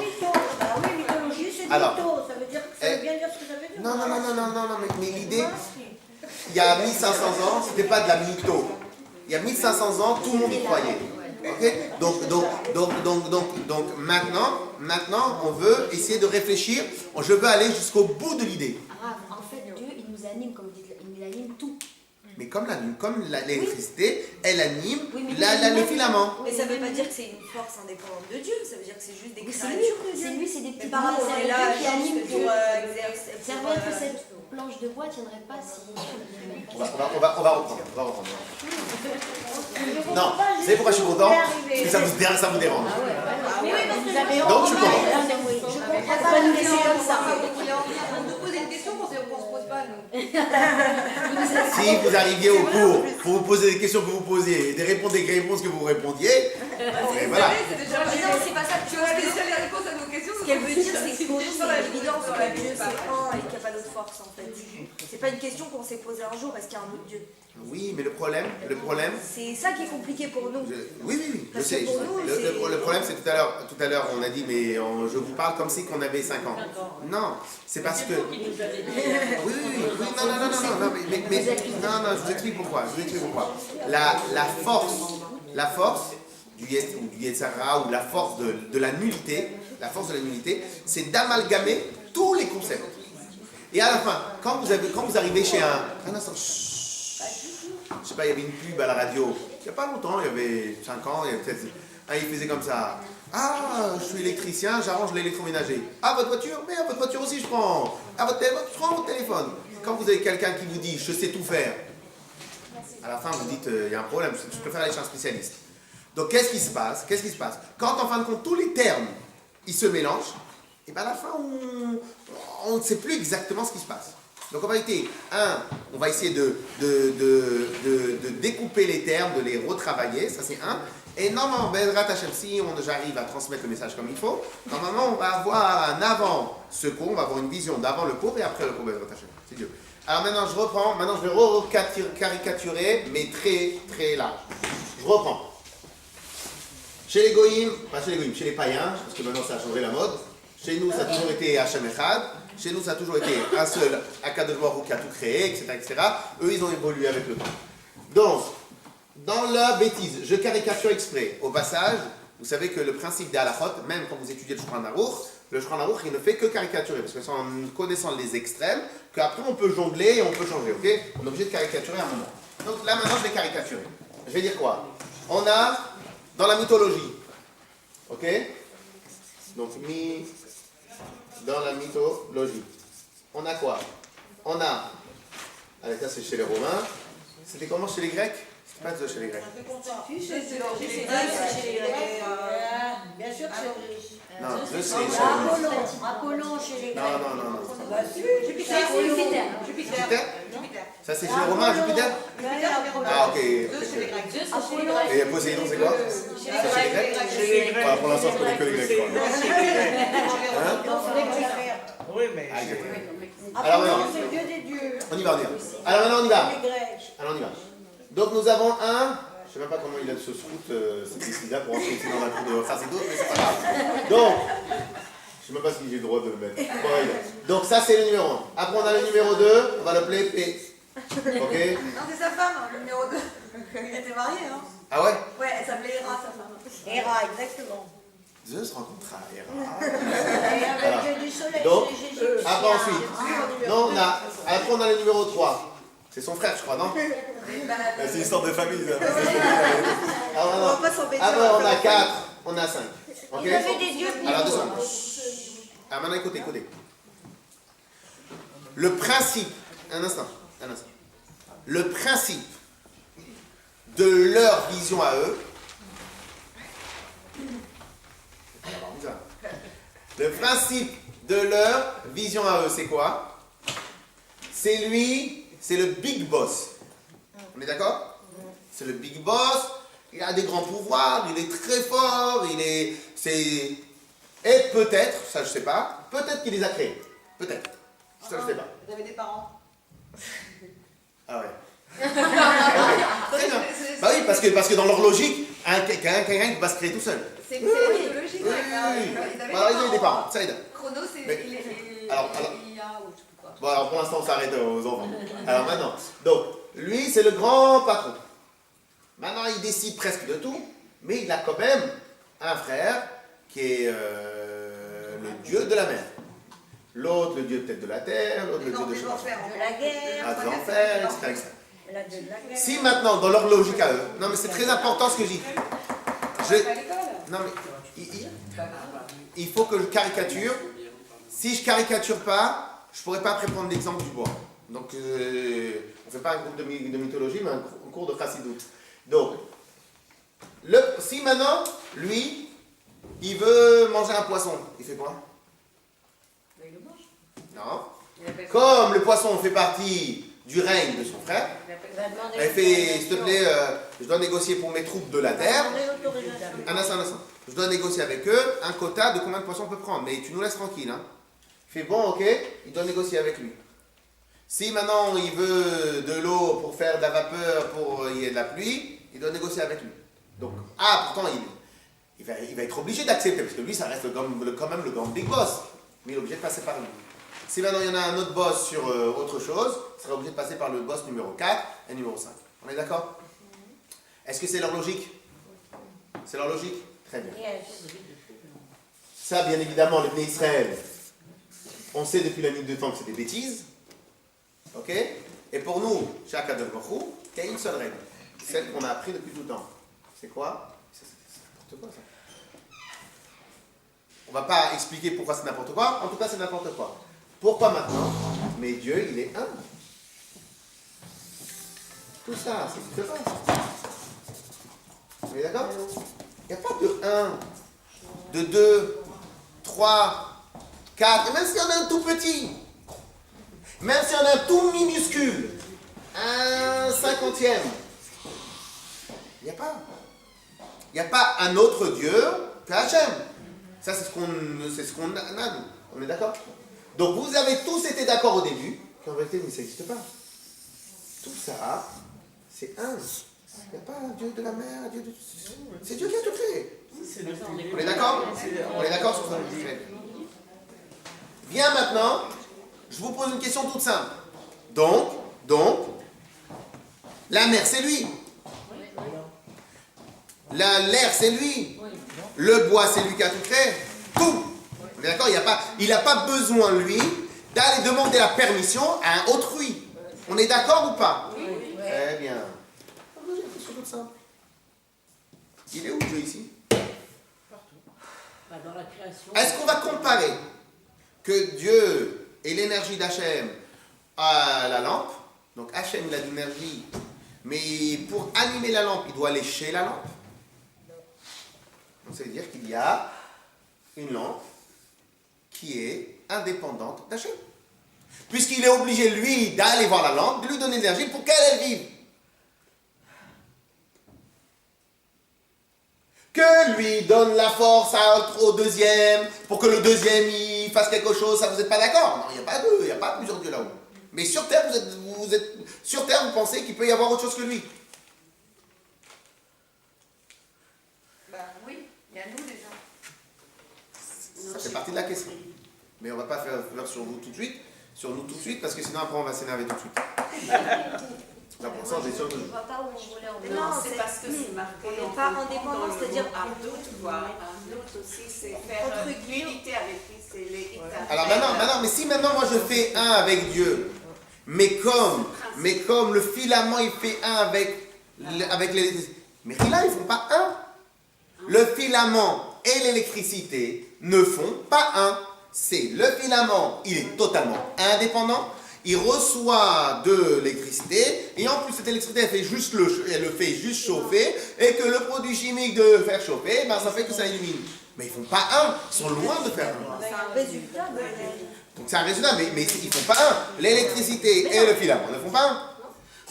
Ah oui, mythologie, c'est Alors, mytho. Ça veut dire bien dire ce que ça veut dire. Non, mais l'idée, il y a 1500 ans, c'était pas de la mytho. Il y a 1500 ans, tout le monde y croyait. Ok? Donc maintenant, on veut essayer de réfléchir. Je veux aller jusqu'au bout de l'idée. En fait, Dieu, il nous anime, comme vous dites, il nous anime tout. Mais comme l'électricité, elle anime Oui, mais le filament. Mais ça veut pas dire que c'est une force indépendante de Dieu, ça veut dire que c'est juste des C'est créatures. lui, c'est des petits Mais par rapport bouts, à c'est là, Dieu qui anime pour tout. exercer. C'est vrai que cette planche de bois tiendrait pas si... On va reprendre. Non, vous savez pourquoi je suis content? Parce que ça vous dérange. Oui, parce que j'avais Donc je suis content. Je comprends pas nous laisser comme ça. nous poser une question qu'on se pose pas, nous. Si vous arriviez au cours pour vous poser des questions que vous posiez et des réponses que vous répondiez, et voilà. C'est déjà Mais non, c'est pas ça que tu Tu as vois. déjà les réponses à nos questions. Ce qu'elle veut dire, c'est que pour nous, c'est évident que Dieu c'est un et qu'il n'y a pas d'autre force en fait. C'est pas une question qu'on s'est posée un jour, est-ce qu'il y a un autre Dieu? Oui, mais le problème, C'est ça qui est compliqué pour nous. oui, je Parce que sais. pour nous, Le problème, c'est tout à l'heure, on a dit, mais je vous parle comme si qu'on avait 5 ans. Non, c'est parce que. Oui, non, mais je vous explique pourquoi. La force du Yetzara ou la force de la nullité, c'est d'amalgamer tous les concepts. Et à la fin, quand vous arrivez chez un instant, je sais pas, il y avait une pub à la radio, il n'y a pas longtemps, il y avait 5 ans, il y avait peut-être il faisait comme ça. Ah, je suis électricien, j'arrange l'électroménager. Ah, votre voiture? Mais votre voiture aussi, je prends. Ah, votre téléphone? Je prends votre téléphone. Quand vous avez quelqu'un qui vous dit, je sais tout faire, à la fin, vous dites, il y a un problème, je préfère aller chez un spécialiste. Donc, qu'est-ce qui se passe? Quand, en fin de compte, tous les termes, ils se mélangent, et bien à la fin, on ne sait plus exactement ce qui se passe. Donc, en vérité, on va essayer de découper les termes, de les retravailler, ça c'est un. Et normalement, Bezrat Hashem, si j'arrive à transmettre le message comme il faut, normalement, on va avoir un avant ce cours, on va avoir une vision d'avant le cours et après le cours Bezrat Hashem. C'est Dieu. Alors maintenant, je reprends. Maintenant, je vais caricaturer, mais très, très large. Je reprends. Chez les goïms, pas chez les goïms, chez les païens, parce que maintenant ça a changé la mode. Chez nous, ça a toujours été Hashem Echad. Chez nous, ça a toujours été un seul Akadosh Baruch Hu qui a tout créé, etc. Eux, ils ont évolué avec le temps. Donc, dans la bêtise, je caricature exprès. Au passage, vous savez que le principe des halachot, même quand vous étudiez le Shulchan Aruch, il ne fait que caricaturer. Parce que c'est en connaissant les extrêmes qu'après on peut jongler et on peut changer. Ok? On est obligé de caricaturer à un moment. Donc là, maintenant, je vais caricaturer. Je vais dire quoi? On a dans la mythologie. Ok? Donc, dans la mythologie. On a quoi? On a. Allez, ça c'est chez les Romains. C'était comment chez les Grecs? C'était pas chez les Grecs. Bien sûr que c'est... Non, je sais. Apollon chez les Grecs. Non. Jupiter. Jupiter? Ça c'est chez les Romains, Jupiter? Ah, ok. Et Poséidon, c'est quoi? C'est chez les Grecs? Voilà, pour l'instant, je connais que les Grecs. Oui, mais. Alors maintenant, c'est le dieu des dieux. on y va. Alors maintenant, on y va. Les Grecs. Alors on y va. Donc nous avons un. Je sais même pas comment il a de ce scout, c'est là pour entrer ici dans la cour de Chassidut, mais c'est pas grave. Donc, je sais même pas si j'ai le droit de le mettre. Bon, donc ça c'est le numéro 1. Après on a le numéro 2, on va l'appeler P. Ok? Non, c'est sa femme, le numéro 2. Il était marié, hein? Ah ouais? Ouais, elle s'appelait Hera, sa femme. Héra, exactement. Zeus rencontra Héra. Et avec Dieu du soleil, Donc, c'est les Égyptiens. après ensuite. Non, après on a le numéro 3. C'est son frère, je crois, non? C'est une histoire de famille, ça. Alors, On va pas s'embêter. après, on a 4, on a 5. Ok? Ils avaient des dieux Alors, pour 2 secondes. Alors, maintenant, écoutez, écoutez. Le principe, un instant. Le principe de leur vision à eux, le principe de leur vision à eux, c'est quoi? C'est lui, c'est le big boss. On est d'accord? C'est le big boss, il a des grands pouvoirs, il est très fort, et peut-être, ça je sais pas, peut-être qu'il les a créés. Peut-être. Ça je sais pas. Vous avez des parents. Ah ouais. Très bien. Bah oui, parce que dans leur logique, quelqu'un ne peut pas se créer tout seul. C'est mythologique. Oui. Alors, ils avaient des parents, ça aide. Chrono, c'est Mais- il alors- y a ou je sais plus quoi. Bon, alors pour l'instant, on s'arrête aux enfants. Alors maintenant, donc, lui, c'est le grand patron. Maintenant, il décide presque de tout, mais il a quand même un frère qui est le dieu de la mer. L'autre, le dieu peut-être de la terre, l'autre, le dieu de je sais pas quoi. de la guerre, Ah, de l'enfer, etc. la dieu de la guerre. Si maintenant, dans leur logique à eux, non mais c'est très important ce que je dis. Non mais, il faut que je caricature. Si je caricature pas, je pourrais pas après prendre l'exemple du bois. Donc, on ne fait pas un cours de mythologie, mais un cours de chassidoute. Donc, si maintenant, lui, il veut manger un poisson, il fait quoi? Il le mange. Non. Il appelle ça- Comme le poisson fait partie du règne de son frère, il appelle Il ça- va demander elle fait, s'il te plaît, je dois négocier pour mes troupes de la terre. demander l'autorisation. Un instant. Je dois négocier avec eux un quota de combien de poissons on peut prendre. Mais tu nous laisses tranquille. Hein. Il fait bon, ok, il doit négocier avec lui. Si maintenant il veut de l'eau pour faire de la vapeur, pour qu'il y ait de la pluie, il doit négocier avec lui. Donc, pourtant, il va être obligé d'accepter, parce que lui, ça reste quand même le grand big boss. Mais il est obligé de passer par lui. Si maintenant il y en a un autre boss sur autre chose, il sera obligé de passer par le boss numéro 4 et numéro 5. On est d'accord? Est-ce que c'est leur logique? C'est leur logique? Très bien. Yes. Ça, bien évidemment, le Bnei Israël, on sait depuis la nuit de temps que c'est des bêtises. Ok? Et pour nous, chaque Kadosh Baruch Hu, il y a une seule règle. Celle qu'on a appris depuis tout le temps. C'est quoi? C'est n'importe quoi, ça. On va pas expliquer pourquoi c'est n'importe quoi. En tout cas, c'est n'importe quoi. Pourquoi maintenant? Mais Dieu, il est un. Tout ça, c'est tout ça. Vous êtes d'accord? Il n'y a pas de 1, de 2, 3, 4, et même s'il y en a un tout petit, même s'il y en a un tout minuscule, un 50e, il n'y a pas. Il n'y a pas un autre Dieu que Hachem. Ça, c'est ce qu'on a, nous. On est d'accord? Donc, vous avez tous été d'accord au début, qu'en vérité, mais ça n'existe pas. Tout ça, c'est un. Il n'y a pas un Dieu de la mer, un Dieu de... C'est Dieu qui a tout créé. On est d'accord? On est d'accord sur ça? Viens maintenant, je vous pose une question toute simple. Donc, la mer c'est lui. L'air c'est lui. Le bois c'est lui qui a tout créé. Tout. On est d'accord? Il n'a pas besoin, lui, d'aller demander la permission à un autrui. On est d'accord ou pas? Très bien. C'est tout simple. Il est où Dieu ici? Dans la création. Est-ce qu'on va comparer que Dieu et l'énergie d'Hachem à la lampe? Donc Hachem il a de l'énergie, mais pour animer la lampe, il doit lécher la lampe. Donc ça veut dire qu'il y a une lampe qui est indépendante d'Hachem. Puisqu'il est obligé, lui, d'aller voir la lampe, de lui donner de l'énergie pour qu'elle vive. Que lui donne la force au deuxième, pour que le deuxième il fasse quelque chose, ça vous n'êtes pas d'accord? Non, il n'y a pas deux, il n'y a pas plusieurs dieux là-haut. Mais sur Terre, sur Terre, vous pensez qu'il peut y avoir autre chose que lui? Bah oui, il y a nous déjà. Ça fait partie de la question. Mais on ne va pas faire sur vous tout de suite, sur nous tout de suite, parce que sinon après on va s'énerver tout de suite. 100% des choses. Je ne vois pas où on voulait en venir. Non, Non, c'est c'est- parce que c'est marqué. on n'est en pas fond indépendant, dans le c'est-à-dire mot Ardout, quoi. Ardout aussi, c'est faire Entre guillemets. l'unité avec lui, c'est les Ita. Alors maintenant, mais si maintenant moi je fais un avec Dieu, mais comme le filament il fait un avec l'électricité, mais là ils font pas un. Le filament et l'électricité ne font pas un. C'est le filament, il est totalement indépendant. Il reçoit de l'électricité et en plus cette électricité elle le fait juste chauffer et que le produit chimique de le faire chauffer, ben, ça fait que ça illumine. Mais ils font pas un, ils sont loin de faire un. C'est un résultat de Donc c'est un résultat, mais ils font pas un. L'électricité et le filament ne font pas un.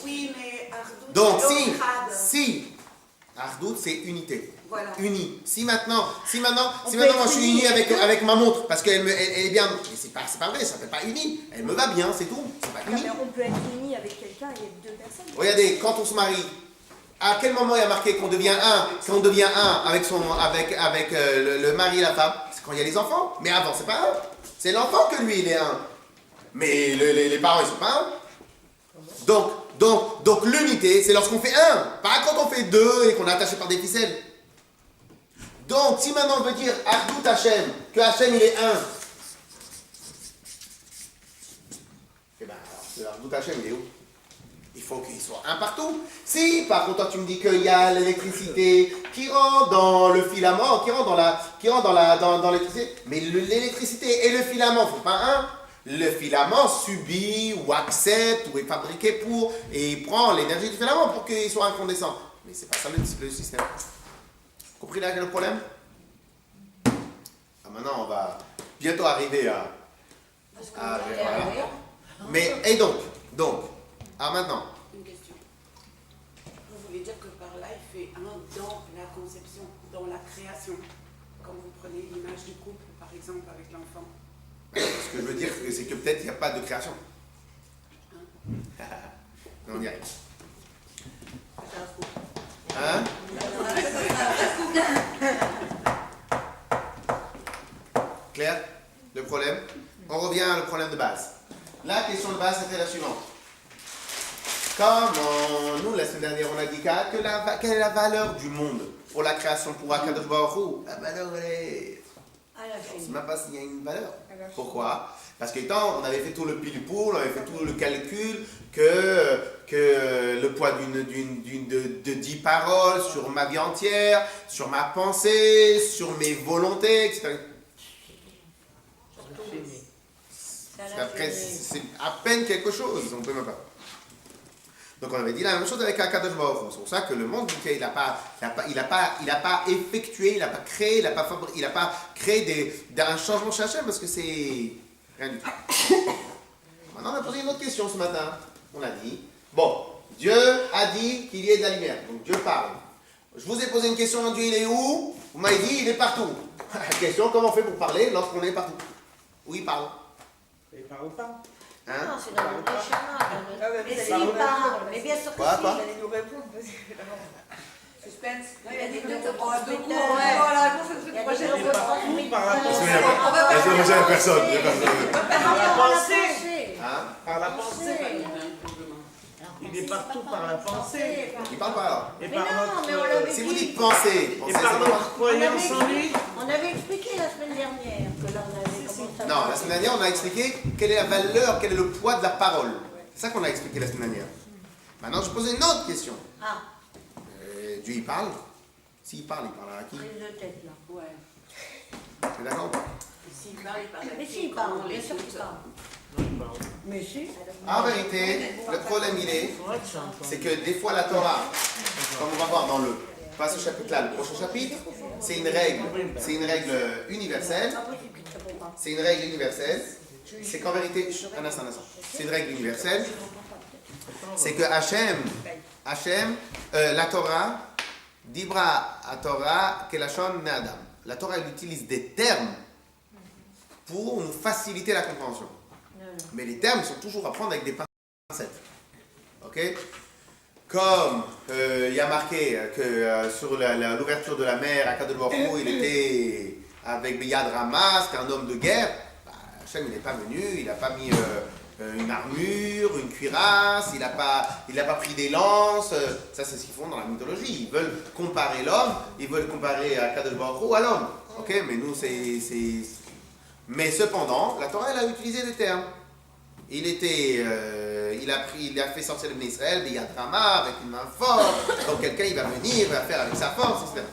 Oui, mais Ardout, Donc c'est l'autre grade. si Ardout c'est unité. Voilà. Uni. Si maintenant peut moi je être suis uni uni avec ma montre parce qu'elle elle est bien, mais c'est pas vrai, ça fait pas uni. Elle me va bien, c'est tout. C'est pas uni. On peut être uni avec quelqu'un et deux personnes. Regardez, quand on se marie, à quel moment il y a marqué qu'on devient un avec le mari et la femme? C'est quand il y a les enfants. Mais avant, c'est pas un. C'est l'enfant que lui, il est un. Mais les parents, ils sont pas un. Donc l'unité, c'est lorsqu'on fait un. Pas quand on fait deux et qu'on est attaché par des ficelles. Donc, si maintenant on veut dire Ardout Hachem, que Hachem il est un. Eh bien, alors, Ardout Hachem, il est où? Il faut qu'il soit un partout. Si, par contre, toi, tu me dis qu'il y a l'électricité qui rentre dans le filament, qui rentre dans l'électricité, mais l'électricité et le filament ne font pas un. Le filament subit ou accepte ou est fabriqué pour et il prend l'énergie du filament pour qu'il soit incandescent. Mais c'est pas ça le système. Compris là quel est le problème? Maintenant, on va bientôt arriver à voilà. Mais, et donc, maintenant, Une question. Vous voulez dire que par là, il fait un dans la conception, dans la création. Quand vous prenez l'image du couple, par exemple, avec l'enfant. ce que je veux dire, c'est que peut-être il n'y a pas de création. On y arrive. Hein? Claire? Le problème? On revient au problème de base. La question de base était la suivante. Comment, nous, la semaine dernière, on a dit quelle est la valeur du monde pour la création, pour Akadosh Baruch Hu? La valeur, elle est... On ne sait même pas s'il y a une valeur. Pourquoi? Parce que on avait fait tout le pile-poule, on avait fait tout le calcul que le poids de 10 paroles sur ma vie entière, sur ma pensée, sur mes volontés, etc. Après, c'est à peine quelque chose, on ne peut même pas. Donc on avait dit la même chose avec Akadosh Baruch Hu. C'est pour ça que le monde, il n'a pas effectué, il n'a pas créé, il n'a pas créé un changement chez Hachem parce que c'est rien du tout. Maintenant on a posé une autre question ce matin. On a dit, bon, Dieu a dit qu'il y ait de la lumière. Donc Dieu parle. Je vous ai posé une question, Dieu il est où? Vous m'avez dit il est partout. La question, comment on fait pour parler lorsqu'on est partout? Où il parle? Il parle pas. Non, c'est dans le schéma. Mais mais s'il parle, mais bien sûr que Quoi, si. quoi? Vous allez nous répondre parce que Suspense. Il y a des deux deux cours. deux cours, Ouais, voilà, réponse à Il y truc a prochain. des Il est partout par la pensée. Personne. Par la pensée. Hein? Par la pensée. Il est partout par la pensée. Il parle pas alors. Et Mais par non, mais on notre... l'avait Si vous dit. dites penser, Et par notre croyance en lui. On avait expliqué la semaine dernière que là on avait commencé à Non, la semaine dernière, on a expliqué quelle est la valeur, quel est le poids de la parole. C'est ça qu'on a expliqué la semaine dernière. Maintenant, je pose une autre question. Ah, Dieu, il parle? S'il parle, il parle à qui? prise de tête là. Ouais. C'est d'accord? S'il parle, il parle. Mais s'il parle, bien sûr qu'il parle. Mais si. En vérité, le problème, c'est que des fois, la Torah, comme on va voir dans le pas ce chapitre-là, le prochain chapitre, c'est une règle universelle. C'est une règle universelle. C'est qu'en vérité, un instant. C'est une règle universelle. C'est que Hachem, la Torah, Dibra à Torah, Kelashon Ne'adam. La Torah, elle utilise des termes pour nous faciliter la compréhension. Mais les termes sont toujours à prendre avec des pincettes. Ok? Comme il y a marqué que sur l'ouverture de la mer, Akadosh Baruch Hu, il était avec Beyad Rama, c'était un homme de guerre. Hachem, il n'est pas venu, il n'a pas mis une armure, une cuirasse, il n'a pas pris des lances. Ça, c'est ce qu'ils font dans la mythologie. Ils veulent comparer l'homme, ils veulent comparer Kadosh Baruch Hu à l'homme. Ok, mais nous, Mais cependant, la Torah, elle a utilisé des termes. Il a fait sortir le Bnei Israël des Yad Rama avec une main forte. Donc quelqu'un, il va venir, il va faire avec sa force, etc.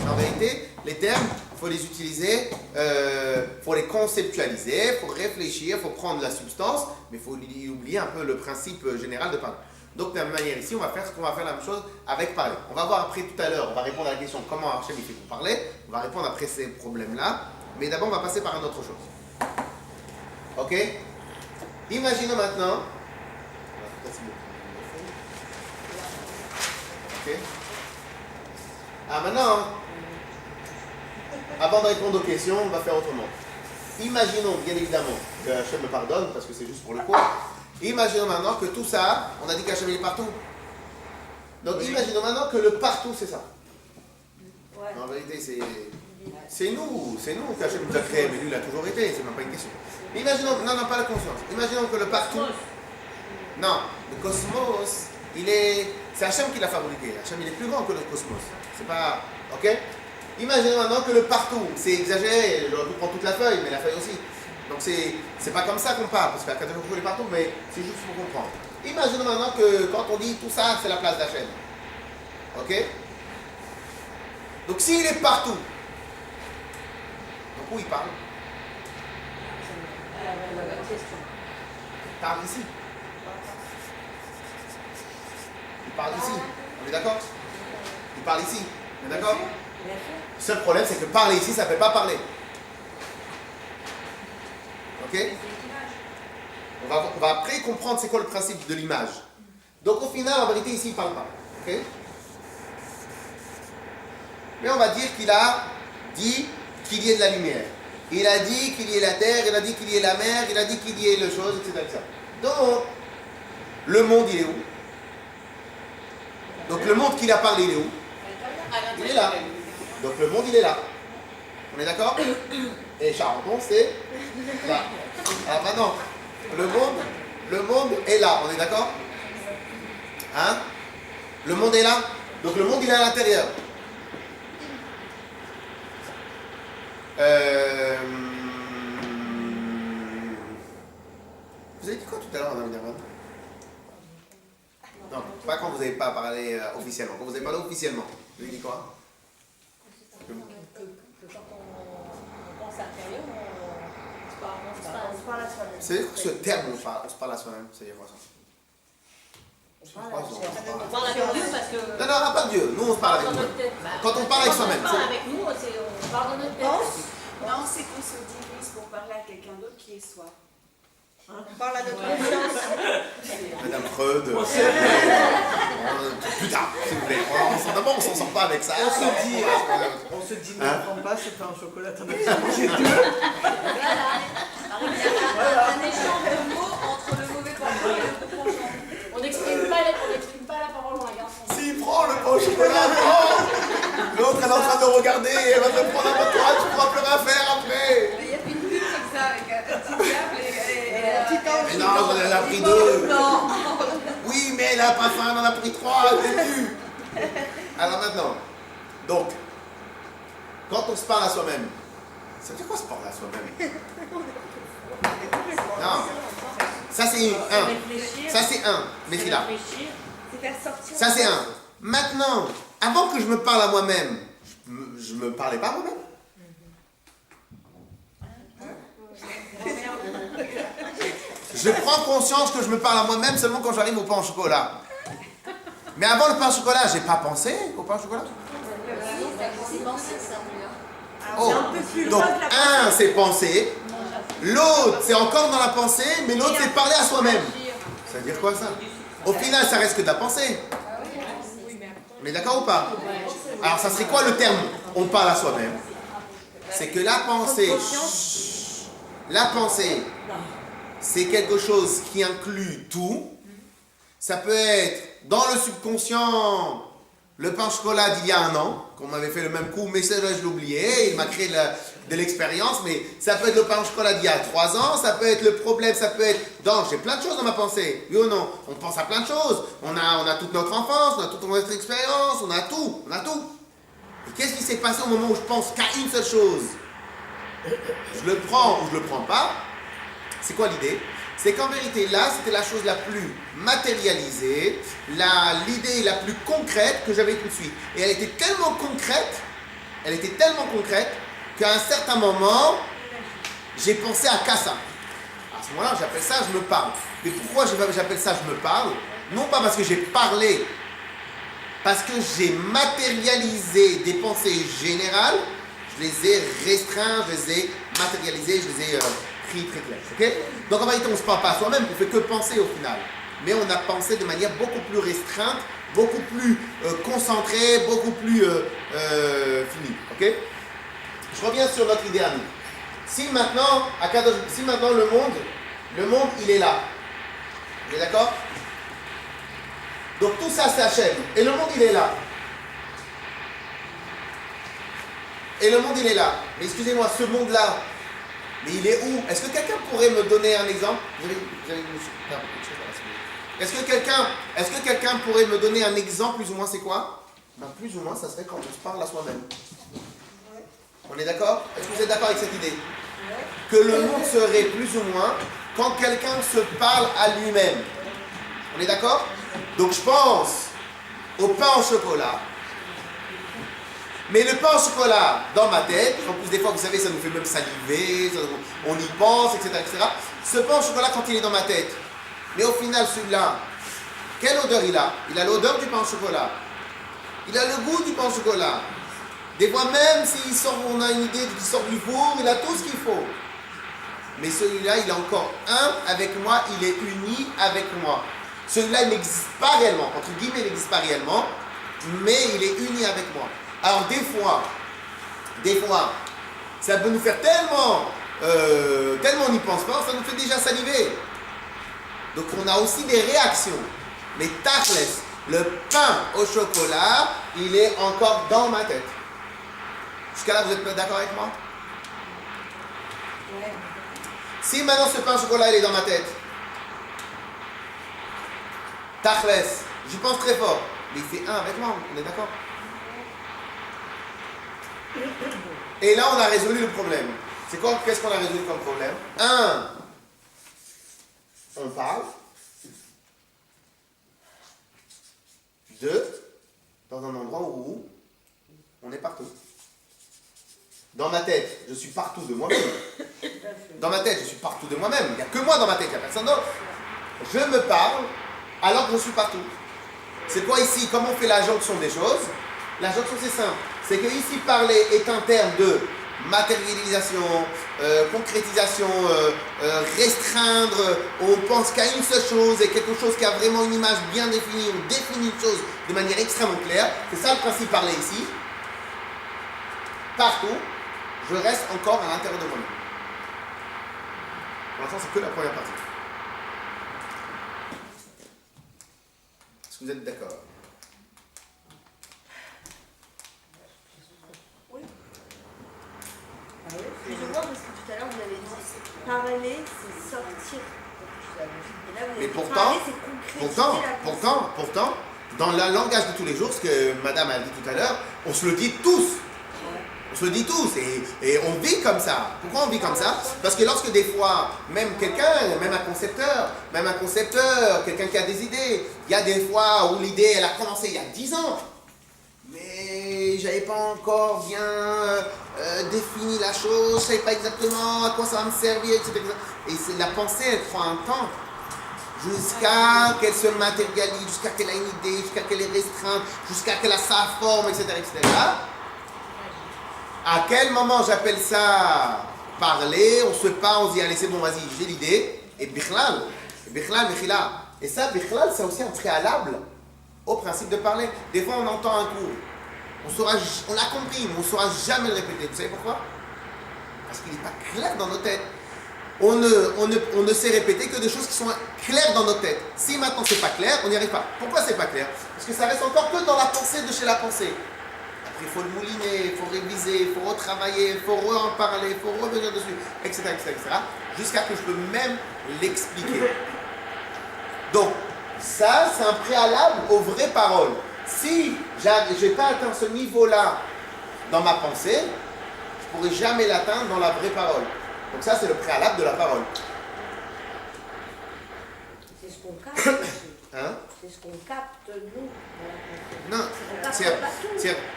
En vérité, les termes, il faut les utiliser, il faut les conceptualiser, il faut réfléchir, il faut prendre la substance, mais il faut oublier un peu le principe général de parler. Donc de la même manière ici, on va faire la même chose avec parler. On va voir après tout à l'heure, on va répondre à la question comment Hachem il fait pour parler, on va répondre après ces problèmes-là, mais d'abord on va passer par une autre chose. Ok? Imaginons maintenant. Ok? Maintenant, avant de répondre aux questions, on va faire autrement. Imaginons, bien évidemment, que Hachem me pardonne, parce que c'est juste pour le coup. Imaginons maintenant que tout ça, on a dit qu'Hachem est partout. Donc imaginons maintenant que le partout, c'est ça. Ouais. En vérité, c'est nous qu'Hachem nous a créé, mais lui, il a toujours été, c'est même pas une question. Imaginons, non, pas la conscience. Imaginons que le partout. Non, le cosmos, c'est Hachem qui l'a fabriqué. Hachem, il est plus grand que le cosmos. C'est pas. Ok? Imaginons maintenant que le partout, c'est exagéré, j'aurais pu prendre toute la feuille, mais la feuille aussi. Donc c'est pas comme ça qu'on parle, parce qu'à 14 jours, il est partout, mais c'est juste pour comprendre. Imaginons maintenant que quand on dit tout ça, c'est la place d'Hachem. Ok? Donc s'il est partout, donc où il parle? Il parle ici. Il parle ici. On est d'accord? Il parle ici. On est d'accord? Le seul problème, c'est que parler ici, ça ne fait pas parler. Ok? On va après comprendre c'est quoi le principe de l'image. Donc au final, en vérité, ici, il ne parle pas. Ok? Mais on va dire qu'il a dit qu'il y ait de la lumière. Il a dit qu'il y ait la terre, il a dit qu'il y ait la mer, il a dit qu'il y ait les choses, etc. Donc, le monde, il est où? Donc le monde qu'il a parlé, il est où? Il est là. Donc le monde, il est là. On est d'accord? Et Charenton, c'est là. Alors maintenant, le monde est là. On est d'accord? Hein? Le monde est là. Donc le monde, il est à l'intérieur. Vous avez dit quoi tout à l'heure, Madame Derman? Non, pas quand vous n'avez pas parlé officiellement. Quand vous avez parlé officiellement, vous avez dit quoi? Que quand on pense intérieur, on se parle à soi-même. C'est quoi ce terme, on se parle à soi-même? Ça veut dire quoi ça? On parle avec Dieu parce que. Non, pas Dieu. Nous, on se parle avec nous-mêmes. Quand on parle avec soi-même. Quand on parle avec nous, on parle dans notre tête. Non, c'est qu'on se divise pour parler à quelqu'un d'autre qui est soi. On parle à notre conscience. Madame Freud. Plus tard, s'il vous plaît. D'abord, on s'en sort pas avec ça. On se dit, ne prends pas, c'est pas un chocolat, t'en as déjà mangé deux. Voilà. Un échange de mots entre le mauvais parole et le bon penchant. On n'exprime pas la parole en un garçon. S'il prend le bon chocolat, l'autre, elle est en train de regarder, elle va te prendre un peu de toi, tu pourras plus rien faire après. Il y a une pub comme ça, avec un petit diable et un petit ange. Mais non, elle en a pris deux. Non. Oui, mais elle n'a pas faim, elle en a pris trois au début. Alors maintenant, donc, quand on se parle à soi-même, ça veut dire quoi se parler à soi-même? Non, ça c'est un. Ça c'est un, Méphila. C'est faire sortir. Ça c'est un. Maintenant, avant que je me parle à moi-même, je me parlais pas à moi-même. Je prends conscience que je me parle à moi-même seulement quand j'arrive au pain au chocolat. Mais avant le pain au chocolat, j'ai pas pensé au pain au chocolat. Oh, donc un c'est penser, l'autre c'est encore dans la pensée, mais l'autre c'est parler à soi-même. Ça veut dire quoi ça? Au final, ça reste que de la pensée. On est d'accord ou pas? Alors ça serait quoi le terme? On parle à soi-même. C'est que la pensée, c'est quelque chose qui inclut tout. Ça peut être dans le subconscient Le pain au chocolat d'il y a un an, qu'on m'avait fait le même coup, mais ça, je l'ai oublié, il m'a créé de l'expérience, mais ça peut être le pain au chocolat d'il y a 3 ans, ça peut être le problème, ça peut être... j'ai plein de choses dans ma pensée, oui ou non? On pense à plein de choses, on a toute notre enfance, on a toute notre expérience, on a tout. Et qu'est-ce qui s'est passé au moment où je pense qu'à une seule chose? Je le prends ou je le prends pas. C'est quoi l'idée? C'est qu'en vérité, là, c'était la chose la plus matérialisée, l'idée la plus concrète que j'avais tout de suite. Et elle était tellement concrète qu'à un certain moment, j'ai pensé à Kassa. À ce moment-là, j'appelle ça je me parle. Mais pourquoi j'appelle ça je me parle? Non pas parce que j'ai parlé, parce que j'ai matérialisé des pensées générales, je les ai restreints, je les ai matérialisées, je les ai pris très clair. Okay? Donc en réalité, on ne se parle pas à soi-même, on ne fait que penser au final. Mais on a pensé de manière beaucoup plus restreinte, beaucoup plus concentrée, beaucoup plus finie. Okay? Je reviens sur notre idée à nous. Si maintenant le monde, il est là. Vous êtes d'accord? Donc tout ça, c'est Hachem. Et le monde, il est là. Mais excusez-moi, ce monde-là, mais il est où? Est-ce que quelqu'un pourrait me donner un exemple? Est-ce que quelqu'un pourrait me donner un exemple, plus ou moins, c'est quoi? Plus ou moins, ça serait quand on se parle à soi-même. On est d'accord? Est-ce que vous êtes d'accord avec cette idée? Que le monde serait plus ou moins quand quelqu'un se parle à lui-même. On est d'accord? Donc je pense au pain au chocolat. Mais le pain au chocolat dans ma tête, en plus des fois vous savez ça nous fait même saliver, on y pense, etc., etc. Ce pain au chocolat quand il est dans ma tête, mais au final celui-là, quelle odeur il a? Il a l'odeur du pain au chocolat. Il a le goût du pain au chocolat. Des fois même on a une idée qu'il sort du four, il a tout ce qu'il faut. Mais celui-là, il est encore un avec moi, il est uni avec moi. Celui-là, il n'existe pas réellement, entre guillemets, il n'existe pas réellement, mais il est uni avec moi. Alors des fois, ça peut nous faire tellement on n'y pense pas, ça nous fait déjà saliver. Donc on a aussi des réactions. Mais tachles, le pain au chocolat, il est encore dans ma tête. Jusqu'à là, vous êtes d'accord avec moi? Ouais. Si maintenant ce pain au chocolat, il est dans ma tête, tachles, j'y pense très fort, mais il fait un avec moi, on est d'accord? Et là, on a résolu le problème. C'est quoi? Qu'est-ce qu'on a résolu comme problème? 1, on parle. 2, dans un endroit où on est partout. Dans ma tête, je suis partout de moi-même. Dans ma tête, je suis partout de moi-même. Il n'y a que moi dans ma tête, il n'y a personne d'autre. Je me parle alors que je suis partout. C'est quoi ici? Comment on fait la jonction des choses? La jonction, c'est simple. C'est que ici, parler est un terme de matérialisation, concrétisation, restreindre. On pense qu'à une seule chose et quelque chose qui a vraiment une image bien définie. On définit une chose de manière extrêmement claire. C'est ça le principe parler ici. Partout, je reste encore à l'intérieur de moi-même. Pour l'instant, c'est que la première partie. Est-ce que vous êtes d'accord? Plus ou moins, parce que tout à l'heure vous avez dit parler, c'est sortir. Et là, vous avez dit parler, c'est concrétiser pourtant, dans le langage de tous les jours, ce que madame a dit tout à l'heure, on se le dit tous. On se le dit tous et on vit comme ça. Pourquoi on vit comme ça? Parce que lorsque des fois, même un concepteur, quelqu'un qui a des idées, il y a des fois où l'idée, elle a commencé il y a 10 ans. Mais j'avais pas encore bien défini la chose, je savais pas exactement à quoi ça va me servir, etc. Et la pensée, elle prend un temps jusqu'à qu'elle se matérialise, jusqu'à qu'elle ait une idée, jusqu'à qu'elle est restreinte, jusqu'à qu'elle a sa forme, etc., etc. À quel moment j'appelle ça parler? On se parle, on se dit allez c'est bon, vas-y, j'ai l'idée. Et bichlal, mechila. Et ça, bichlal, c'est aussi un préalable au principe de parler. Des fois, on entend un cours. On l'a compris, mais on ne saura jamais le répéter. Vous savez pourquoi? Parce qu'il n'est pas clair dans nos têtes. On ne sait répéter que des choses qui sont claires dans notre tête. Si maintenant c'est pas clair, on n'y arrive pas. Pourquoi c'est pas clair? Parce Parce que ça reste encore que dans la pensée de chez la pensée. Après, il faut le mouliner, il faut réviser, il faut retravailler, il faut en parler, il faut revenir dessus, etc., jusqu'à que je peux même l'expliquer. Donc, ça, c'est un préalable aux vraies paroles. Si je n'ai pas atteint ce niveau-là dans ma pensée, je ne pourrai jamais l'atteindre dans la vraie parole. Donc ça, c'est le préalable de la parole. C'est ce qu'on capte. Hein? C'est ce qu'on capte, nous, dans la pensée. Non, On capte c'est... pas tout.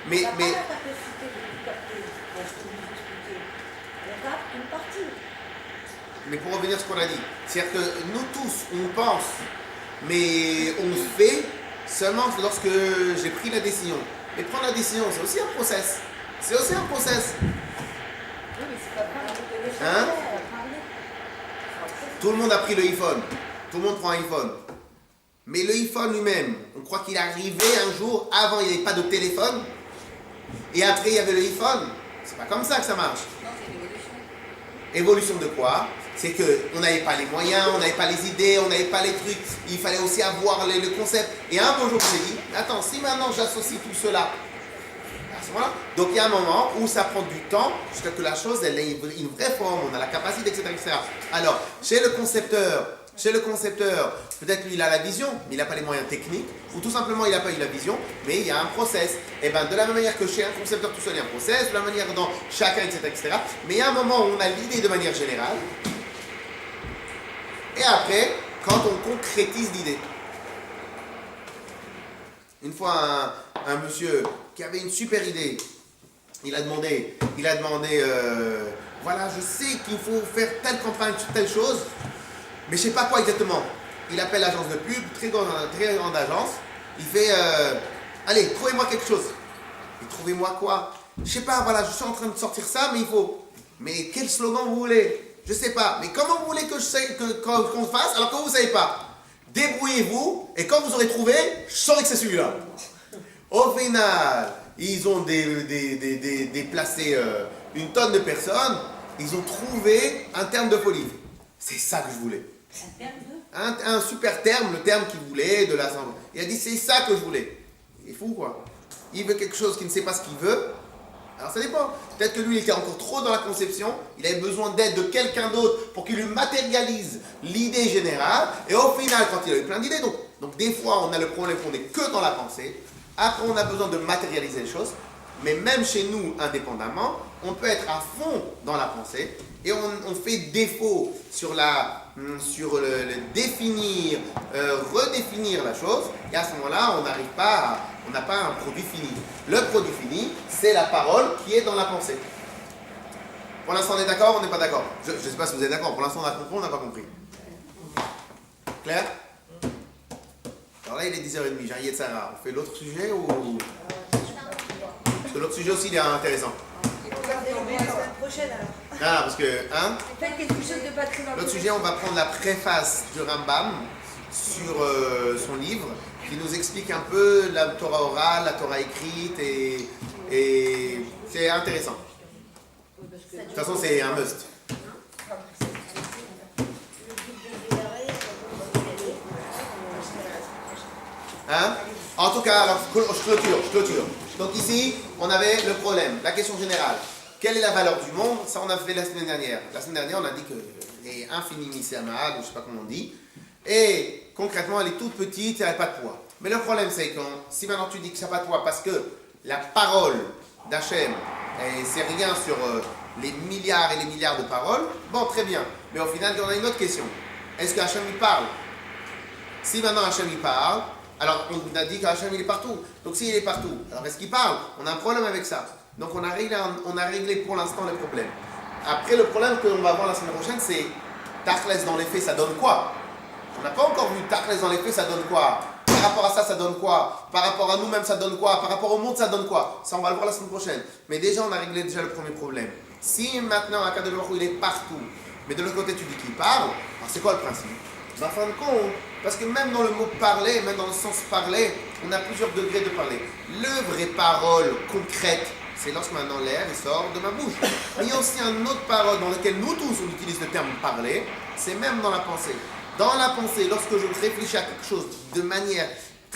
Mais, On n'a pas la capacité de tout capter, dans ce que vous expliquez. On capte une partie. Mais pour revenir à ce qu'on a dit, c'est-à-dire que nous tous, on pense, mais on fait seulement lorsque j'ai pris la décision. Mais prendre la décision, c'est aussi un process. C'est aussi un process. Oui, mais c'est pas grave, on peut les Hein? parler. Tout le monde a pris le iPhone. Tout le monde prend un iPhone. Mais le iPhone lui-même, on croit qu'il est arrivé un jour, avant il n'y avait pas de téléphone, et après il y avait le iPhone. C'est pas comme ça que ça marche. Non, c'est une évolution. Évolution de quoi? C'est qu'on n'avait pas les moyens, on n'avait pas les idées, on n'avait pas les trucs, il fallait aussi avoir le concept. Et un beau jour, j'ai dit, attends, si maintenant j'associe tout cela, à ce moment-là, donc il y a un moment où ça prend du temps jusqu'à que la chose elle ait une vraie forme, on a la capacité, etc., etc. Alors, chez le concepteur, peut-être lui il a la vision, mais il n'a pas les moyens techniques, ou tout simplement il n'a pas eu la vision, mais il y a un process. Et bien de la même manière que chez un concepteur tout seul il y a un process, de la manière dans chacun, etc., etc. Mais il y a un moment où on a l'idée de manière générale, et après, quand on concrétise l'idée. Une fois un monsieur qui avait une super idée, il a demandé, voilà, je sais qu'il faut faire telle campagne sur telle chose, mais je ne sais pas quoi exactement. Il appelle l'agence de pub, très grande agence. Il fait, allez, trouvez-moi quelque chose. Et trouvez-moi quoi? Je ne sais pas, voilà, je suis en train de sortir ça, mais il faut. Mais quel slogan vous voulez? Je ne sais pas. Mais comment vous voulez que qu'on fasse alors que vous ne savez pas? Débrouillez-vous, et quand vous aurez trouvé, je saurai que c'est celui-là. Au final, ils ont déplacé une tonne de personnes. Ils ont trouvé un terme de folie. C'est ça que je voulais. Un terme de... Un super terme, le terme qu'il voulait, de l'assemblée. Il a dit, c'est ça que je voulais. Il est fou, quoi. Il veut quelque chose qu'il ne sait pas ce qu'il veut. Alors ça dépend. Peut-être que lui, il était encore trop dans la conception. Il avait besoin d'aide de quelqu'un d'autre pour qu'il lui matérialise l'idée générale. Et au final, quand il a eu plein d'idées, donc des fois, on a le problème qu'on n'est que dans la pensée. Après, on a besoin de matérialiser les choses. Mais même chez nous, indépendamment, on peut être à fond dans la pensée. Et on fait défaut sur le définir, redéfinir la chose. Et à ce moment-là, on n'a pas un produit fini. Le produit fini, c'est la parole qui est dans la pensée. Pour l'instant, on est d'accord ou on n'est pas d'accord? Je ne sais pas si vous êtes d'accord. Pour l'instant, on a compris ou on n'a pas compris? Claire? Alors là, il est 10h30. J'ai rien de ça. On fait l'autre sujet ou... Parce que l'autre sujet aussi, il est intéressant. Regardez la semaine prochaine alors. Ah, parce que, hein? Faites quelque chose de pas très long. L'autre sujet, on va prendre la préface du Rambam sur son livre qui nous explique un peu la Torah orale, la Torah écrite et c'est intéressant. De toute façon, c'est un must. Hein? En tout cas, alors, je clôture. Donc ici, on avait le problème, la question générale. Quelle est la valeur du monde? Ça, on a fait la semaine dernière. La semaine dernière, on a dit que est infinimissimale, ou je ne sais pas comment on dit. Et concrètement, elle est toute petite et elle n'a pas de poids. Mais le problème, c'est que si maintenant tu dis que ça n'a pas de poids parce que la parole d'Hachem, c'est rien sur les milliards et les milliards de paroles, bon, très bien. Mais au final, on a une autre question. Est-ce que Hachem lui parle? Si maintenant Hachem lui parle, alors on a dit qu'Hachem il est partout. Donc s'il est partout, alors est-ce qu'il parle? On a un problème avec ça. Donc on a réglé pour l'instant le problème. Après le problème qu'on va voir la semaine prochaine, c'est Tachles dans les faits, ça donne quoi? On n'a pas encore vu Tachles dans les faits, ça donne quoi? Par rapport à ça, ça donne quoi? Par rapport à nous-mêmes, ça donne quoi? Par rapport au monde, ça donne quoi? Ça, on va le voir la semaine prochaine. Mais déjà, on a réglé déjà le premier problème. Si maintenant, Akadosh Baruch Hu, il est partout, mais de l'autre côté, tu dis qu'il parle, alors c'est quoi le principe? En fin de compte, parce que même dans le mot parler, même dans le sens parler, on a plusieurs degrés de parler. Le vraie parole concrète, c'est lorsque maintenant l'air sort de ma bouche. Mais il y a aussi une autre parole dans laquelle nous tous on utilise le terme parler, c'est même dans la pensée. Dans la pensée, lorsque je réfléchis à quelque chose de manière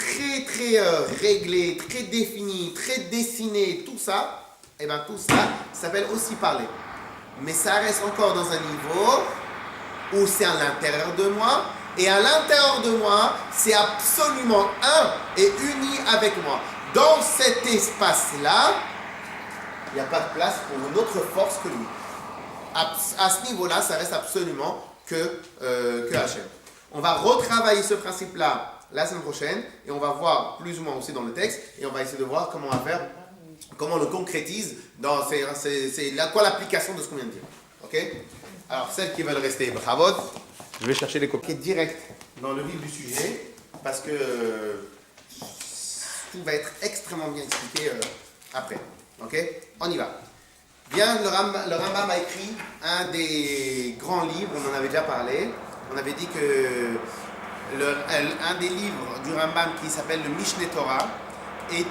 très très réglé, très défini, très dessiné, tout ça, et bien tout ça s'appelle aussi parler. Mais ça reste encore dans un niveau où c'est à l'intérieur de moi, et à l'intérieur de moi, c'est absolument un et uni avec moi. Dans cet espace-là, il n'y a pas de place pour une autre force que lui. À ce niveau-là, ça reste absolument que Hachem. On va retravailler ce principe-là la semaine prochaine, et on va voir plus ou moins aussi dans le texte, et on va essayer de voir comment on va faire, comment on le concrétise, c'est quoi l'application de ce qu'on vient de dire. Ok? Alors, celles qui veulent rester, bravo. Je vais chercher les copies directes dans le vif du sujet, parce que tout va être extrêmement bien expliqué après. Ok? On y va. Bien, le Rambam a écrit un des grands livres, on en avait déjà parlé. On avait dit que un des livres du Rambam qui s'appelle le Mishneh Torah est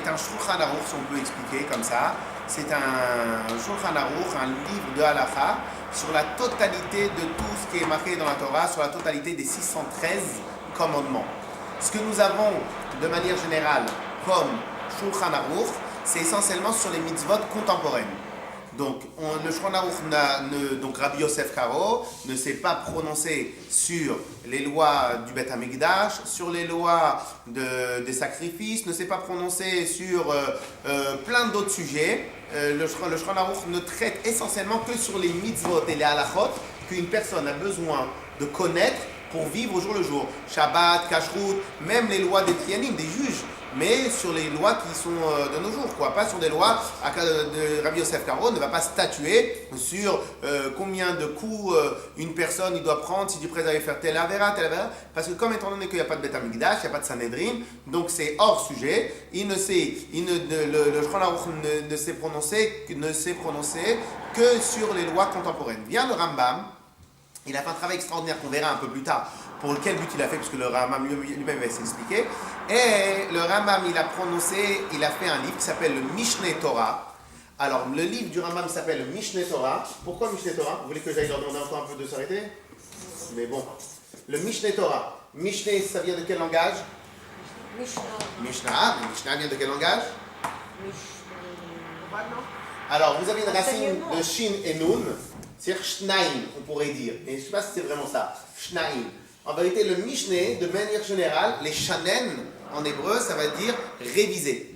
un Shulchan Aruch, si on peut expliquer comme ça. C'est un Shulchan Aruch, un livre de halakha sur la totalité de tout ce qui est marqué dans la Torah, sur la totalité des 613 commandements. Ce que nous avons de manière générale comme Shulchan Aruch, c'est essentiellement sur les mitzvot contemporaines. Donc, le Shulchan Aruch, donc Rabbi Yosef Karo, ne s'est pas prononcé sur les lois du Beth Amikdash, sur les lois des sacrifices, ne s'est pas prononcé sur plein d'autres sujets. Le Shulchan Aruch ne traite essentiellement que sur les mitzvot et les halachot qu'une personne a besoin de connaître pour vivre au jour le jour. Shabbat, Kashrut, même les lois des Trianim, des juges, mais sur les lois qui sont de nos jours, quoi. Pas sur des lois. Rabbi Yosef Karo ne va pas statuer sur combien de coups une personne il doit prendre, si tu es prêt à faire telle avéra, parce que comme étant donné qu'il n'y a pas de Beth Amikdash, il n'y a pas de Sanhedrin, donc c'est hors sujet. Le Shulchan Aruch ne s'est prononcé que sur les lois contemporaines. Vient le Rambam, il a fait un travail extraordinaire qu'on verra un peu plus tard, pour quel but il a fait, puisque le Rambam lui-même va s'expliquer. Et le Rambam, il a fait un livre qui s'appelle le Mishneh Torah. Alors, le livre du Rambam s'appelle le Mishneh Torah. Pourquoi Mishneh Torah? Vous voulez que j'aille leur demander encore un peu de s'arrêter? Mais bon. Le Mishneh Torah. Mishneh, ça vient de quel langage? Mishnah. Mishnah vient de quel langage? Alors, vous avez une racine de Shin et Nun. C'est-à-dire Shnaim, on pourrait dire. Mais je ne sais pas si c'est vraiment ça. Shnaim. En vérité, le Mishneh, de manière générale, les Shanen, en hébreu, ça va dire réviser.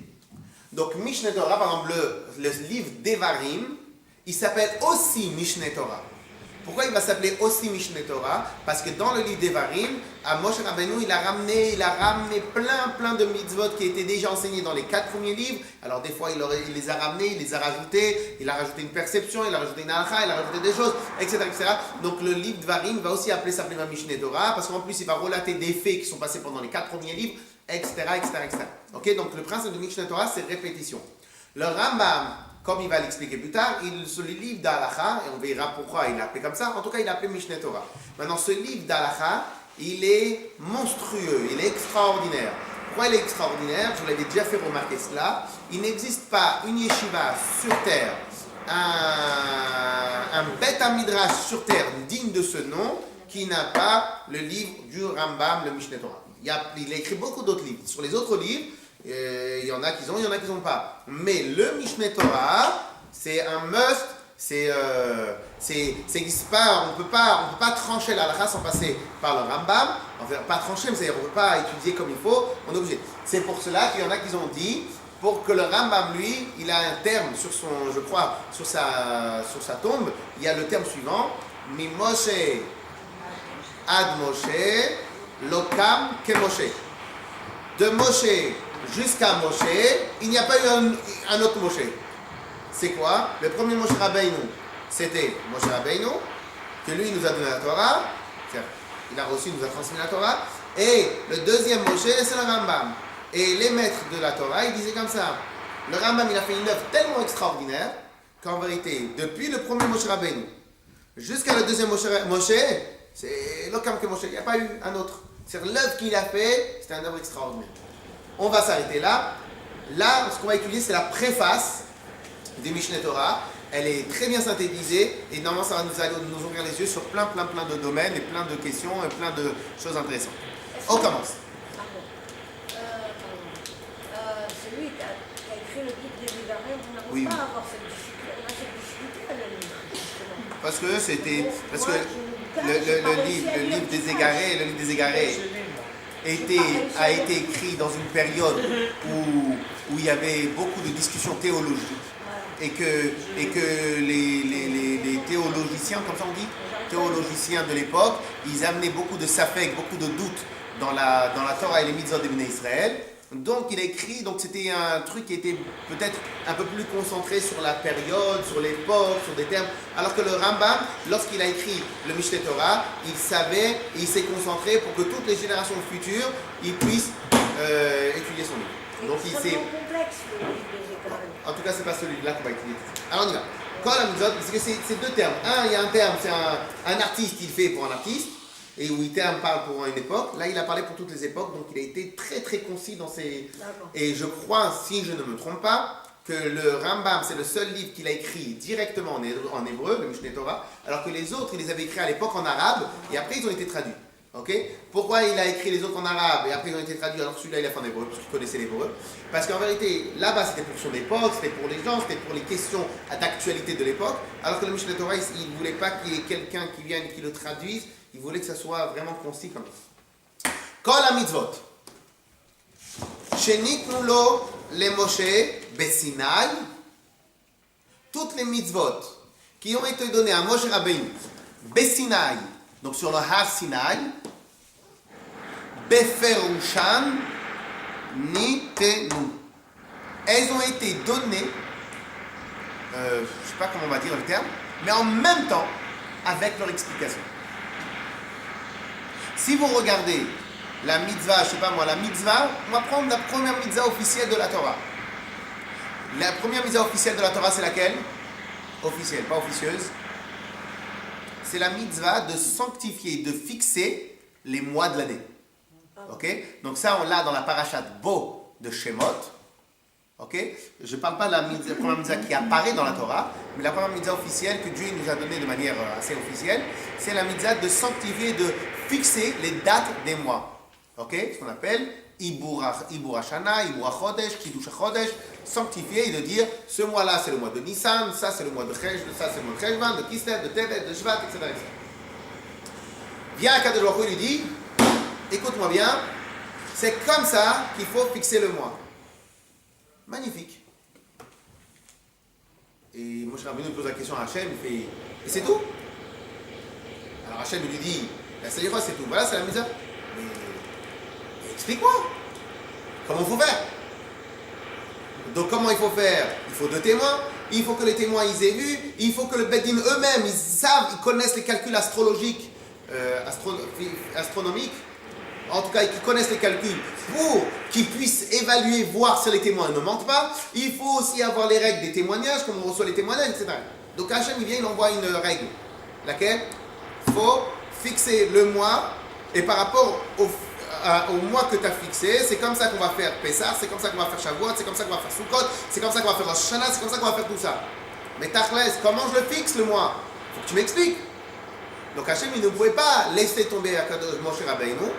Donc, Mishneh Torah, par exemple, le livre Devarim, il s'appelle aussi Mishneh Torah. Pourquoi il va s'appeler aussi Mishneh Torah? Parce que dans le livre Devarim, à Moshe Rabbeinu, il a ramené plein de mitzvot qui étaient déjà enseignés dans les 4 premiers livres. Alors des fois, il les a ramenés, il les a rajoutés, il a rajouté une perception, il a rajouté une halakha, il a rajouté des choses, etc. Donc le livre Devarim va aussi s'appeler Mishneh Torah, parce qu'en plus, il va relater des faits qui sont passés pendant les 4 premiers livres, etc. Ok, donc le principe de Mishneh Torah, c'est répétition. Le Rambam, comme il va l'expliquer plus tard, ce livre d'Halakha, et on verra pourquoi il l'a appelé comme ça, en tout cas il l'a appelé Mishneh Torah. Maintenant ce livre d'Halakha, il est monstrueux, il est extraordinaire. Pourquoi il est extraordinaire? Je vous l'avais déjà fait remarquer cela. Il n'existe pas une yeshiva sur terre, un Beth Midrash sur terre digne de ce nom, qui n'a pas le livre du Rambam, le Mishneh Torah. Il a écrit beaucoup d'autres livres. Sur les autres livres, il y en a qui ont, il y en a qui n'ont pas. Mais le Mishneh Torah, c'est un must. C'est n'existe pas. On peut pas trancher la halakha sans passer par le Rambam. Enfin, pas trancher, mais c'est-à-dire on ne peut pas étudier comme il faut. On est obligé. C'est pour cela qu'il y en a qui ont dit, pour que le Rambam, lui, il a un terme sur son, je crois, sur sa tombe. Il y a le terme suivant: Mi Moshe ad Moshe, lokam ke Moshe. De Moshe jusqu'à Moshe, il n'y a pas eu un autre Moshe. C'est quoi? Le premier Moshe Rabbeinu, c'était Moshe Rabbeinu, que lui nous a donné la Torah, il a reçu, nous a transmis la Torah, et le deuxième Moshe, c'est le Rambam. Et les maîtres de la Torah, ils disaient comme ça. Le Rambam, il a fait une œuvre tellement extraordinaire qu'en vérité, depuis le premier Moshe Rabbeinu jusqu'à le deuxième Moshe, c'est l'Okam que Moshe, il n'y a pas eu un autre. C'est l'œuvre qu'il a fait, c'était une œuvre extraordinaire. On va s'arrêter là. Là, ce qu'on va étudier, c'est la préface des Mishneh Torah. Elle est très bien synthétisée et normalement, ça va nous ouvrir les yeux sur plein de domaines et plein de questions et plein de choses intéressantes. On commence. Celui qui a écrit le guide des Védarènes, on n'arrive pas à avoir cette difficulté. On a cette difficulté à la lire, justement. Parce que Moi, le livre des Égarés a été écrit dans une période où il y avait beaucoup de discussions théologiques et que les théologiciens, comme ça on dit, théologiciens de l'époque, ils amenaient beaucoup de safek, beaucoup de doutes dans la Torah et les mitzvot des Bnei Israël. Donc il a écrit, donc c'était un truc qui était peut-être un peu plus concentré sur la période, sur l'époque, sur des termes, alors que le Rambam, lorsqu'il a écrit le Mishneh Torah, il savait et il s'est concentré pour que toutes les générations futures, ils puissent étudier son livre. Donc il s'est... complexe, le livre des Védarènes. En tout cas, c'est pas celui-là qu'on va étudier. Alors on y va. Kol HaMitzvot, parce que c'est deux termes. Il y a un terme, c'est un artiste, il fait pour un artiste, et où il parle pour une époque. Là, il a parlé pour toutes les époques, donc il a été très très concis dans ses... Et je crois, si je ne me trompe pas, que le Rambam, c'est le seul livre qu'il a écrit directement en hébreu, le Mishneh Torah, alors que les autres, il les avait écrits à l'époque en arabe, et après ils ont été traduits. Okay? Pourquoi il a écrit les autres en arabe, et après ils ont été traduits, alors celui-là il a fait en hébreu, parce qu'il connaissait l'hébreu? Parce qu'en vérité, là-bas c'était pour son époque, c'était pour les gens, c'était pour les questions d'actualité de l'époque, alors que le Mishneh Torah, il ne voulait pas qu'il y ait quelqu'un qui vienne et qui le traduise. Il voulait que ça soit vraiment concis comme ça. Kol HaMitzvot. Sheniknu lo le Moshe beSinaï. Toutes les mitzvot qui ont été données à Moshe Rabbeinu beSinaï, donc sur le Har Sinaï, beferushan nitenu. Elles ont été données, je ne sais pas comment on va dire le terme, mais en même temps avec leur explication. Si vous regardez la mitzvah, je sais pas moi, la mitzvah, on va prendre la première mitzvah officielle de la Torah. La première mitzvah officielle de la Torah, c'est laquelle? Officielle, pas officieuse. C'est la mitzvah de sanctifier, de fixer les mois de l'année. Ok? Donc ça, on l'a dans la parashat Bo de Shemot. Ok? Je ne parle pas de la première mitzvah qui apparaît dans la Torah, mais la première mitzvah officielle que Dieu nous a donnée de manière assez officielle, c'est la mitzvah de sanctifier, de fixer les dates des mois. Ok? Ce qu'on appelle Ibur Hashana, Ibur HaChodesh, Kiddush HaChodesh, sanctifier et de dire ce mois-là c'est le mois de Nissan, ça c'est le mois de Chesh, ça c'est le mois de Cheshvan, de Kislev, de Tevet, de Shvat, etc. Vient Akadosh Baruch Hu et lui dit écoute-moi bien, c'est comme ça qu'il faut fixer le mois. Magnifique. Et Moshe Rabbeinu pose la question à Hachem, il fait et c'est tout? Alors Hachem lui dit ça dit quoi, c'est tout? Voilà, c'est la mitzvah. Mais explique-moi comment il faut faire. Donc comment il faut faire? Il faut 2 témoins, il faut que les témoins ils aient vu, il faut que le Beth Din eux-mêmes ils savent, ils connaissent les calculs astrologiques, astronomiques, en tout cas qu'ils connaissent les calculs pour qu'ils puissent évaluer, voir si les témoins ne mentent pas. Il faut aussi avoir les règles des témoignages, comme on reçoit les témoignages, etc. Donc Hachem il vient, il envoie une règle, laquelle il faut fixer le mois, et par rapport au mois que tu as fixé, c'est comme ça qu'on va faire Pessah, c'est comme ça qu'on va faire Shavuot, c'est comme ça qu'on va faire Sukkot, c'est comme ça qu'on va faire Rosh Hashanah, c'est comme ça qu'on va faire tout ça. Mais Tachles, comment je le fixe le mois? Faut que tu m'expliques. Donc Hachem il ne pouvait pas laisser tomber à Moshe Rabbeinu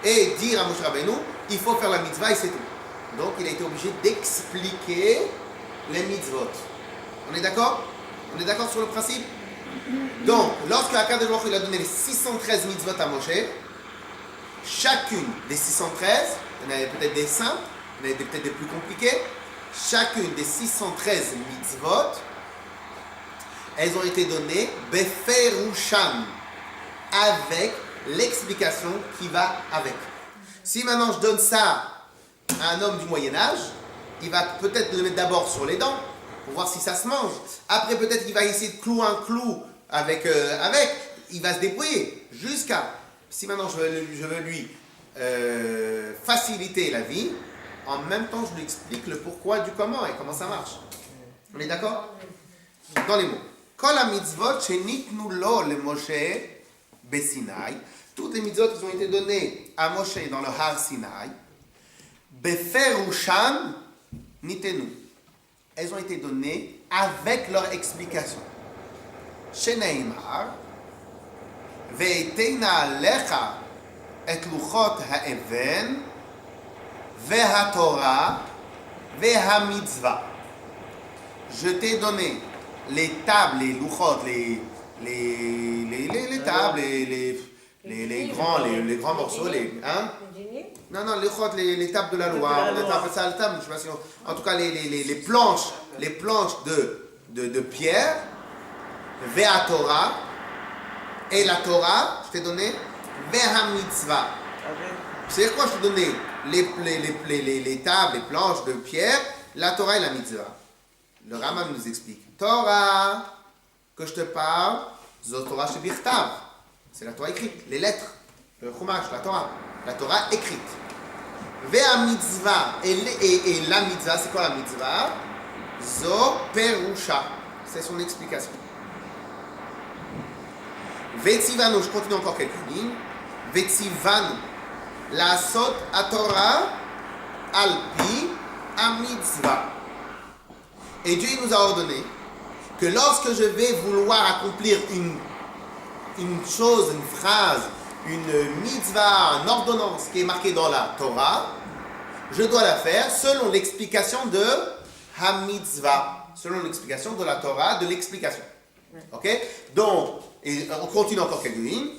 et dire à Moshe Rabbeinu il faut faire la mitzvah et c'est tout. Donc il a été obligé d'expliquer les mitzvot. On est d'accord? On est d'accord sur le principe? Donc, lorsque Akadosh Baruch Hu il a donné les 613 mitzvot à Moshe, chacune des 613, il y en avait peut-être des simples, il y en avait peut-être des plus compliqués, chacune des 613 mitzvot, elles ont été données beferushan, avec l'explication qui va avec. Si maintenant je donne ça à un homme du Moyen-Âge, il va peut-être le mettre d'abord sur les dents, pour voir si ça se mange. Après, peut-être qu'il va essayer de clouer un clou avec. Il va se débrouiller. Jusqu'à. Si maintenant je veux lui faciliter la vie, en même temps, je lui explique le pourquoi du comment et comment ça marche. On est d'accord? Dans les mots. Kol HaMitzvot shenitnu lo le Moshe beSinaï. Toutes les mitzvot qui ont été données à Moshe dans le Har Sinaï, beferushan nitenu. Elles ont été données avec leur explication. Sheneimar, ve'eteina alecha et luchot ha'even, ve'hatorah, ve'hamitzvah. Je t'ai donné les tables, les luchot, les tables, les grands morceaux, non, les tables de la loi, on appelle ça la table, je sais pas si en tout cas les planches de pierre, Ve'a Torah, et la Torah, je t'ai donné, Ve'a mitzvah. C'est quoi je t'ai donné les tables, les planches de pierre, la Torah et la mitzvah. Le Rambam nous explique. Torah, que je te parle, Zot Torah Shebirtav. C'est la Torah écrite, les lettres, le Chumash, la Torah écrite. Ve'a mitzvah, et la mitzvah, c'est quoi la mitzvah? Zo Perusha. C'est son explication. Vetzivanu, je continue encore quelques lignes. Vetzivanu, la sot a Torah, alpi a mitzvah. Et Dieu nous a ordonné que lorsque je vais vouloir accomplir une chose, une phrase, une mitzvah, une ordonnance qui est marquée dans la Torah, je dois la faire selon l'explication de ha-mitzvah, selon l'explication de la Torah, de l'explication. Ok? Donc, et on continue encore quelques lignes.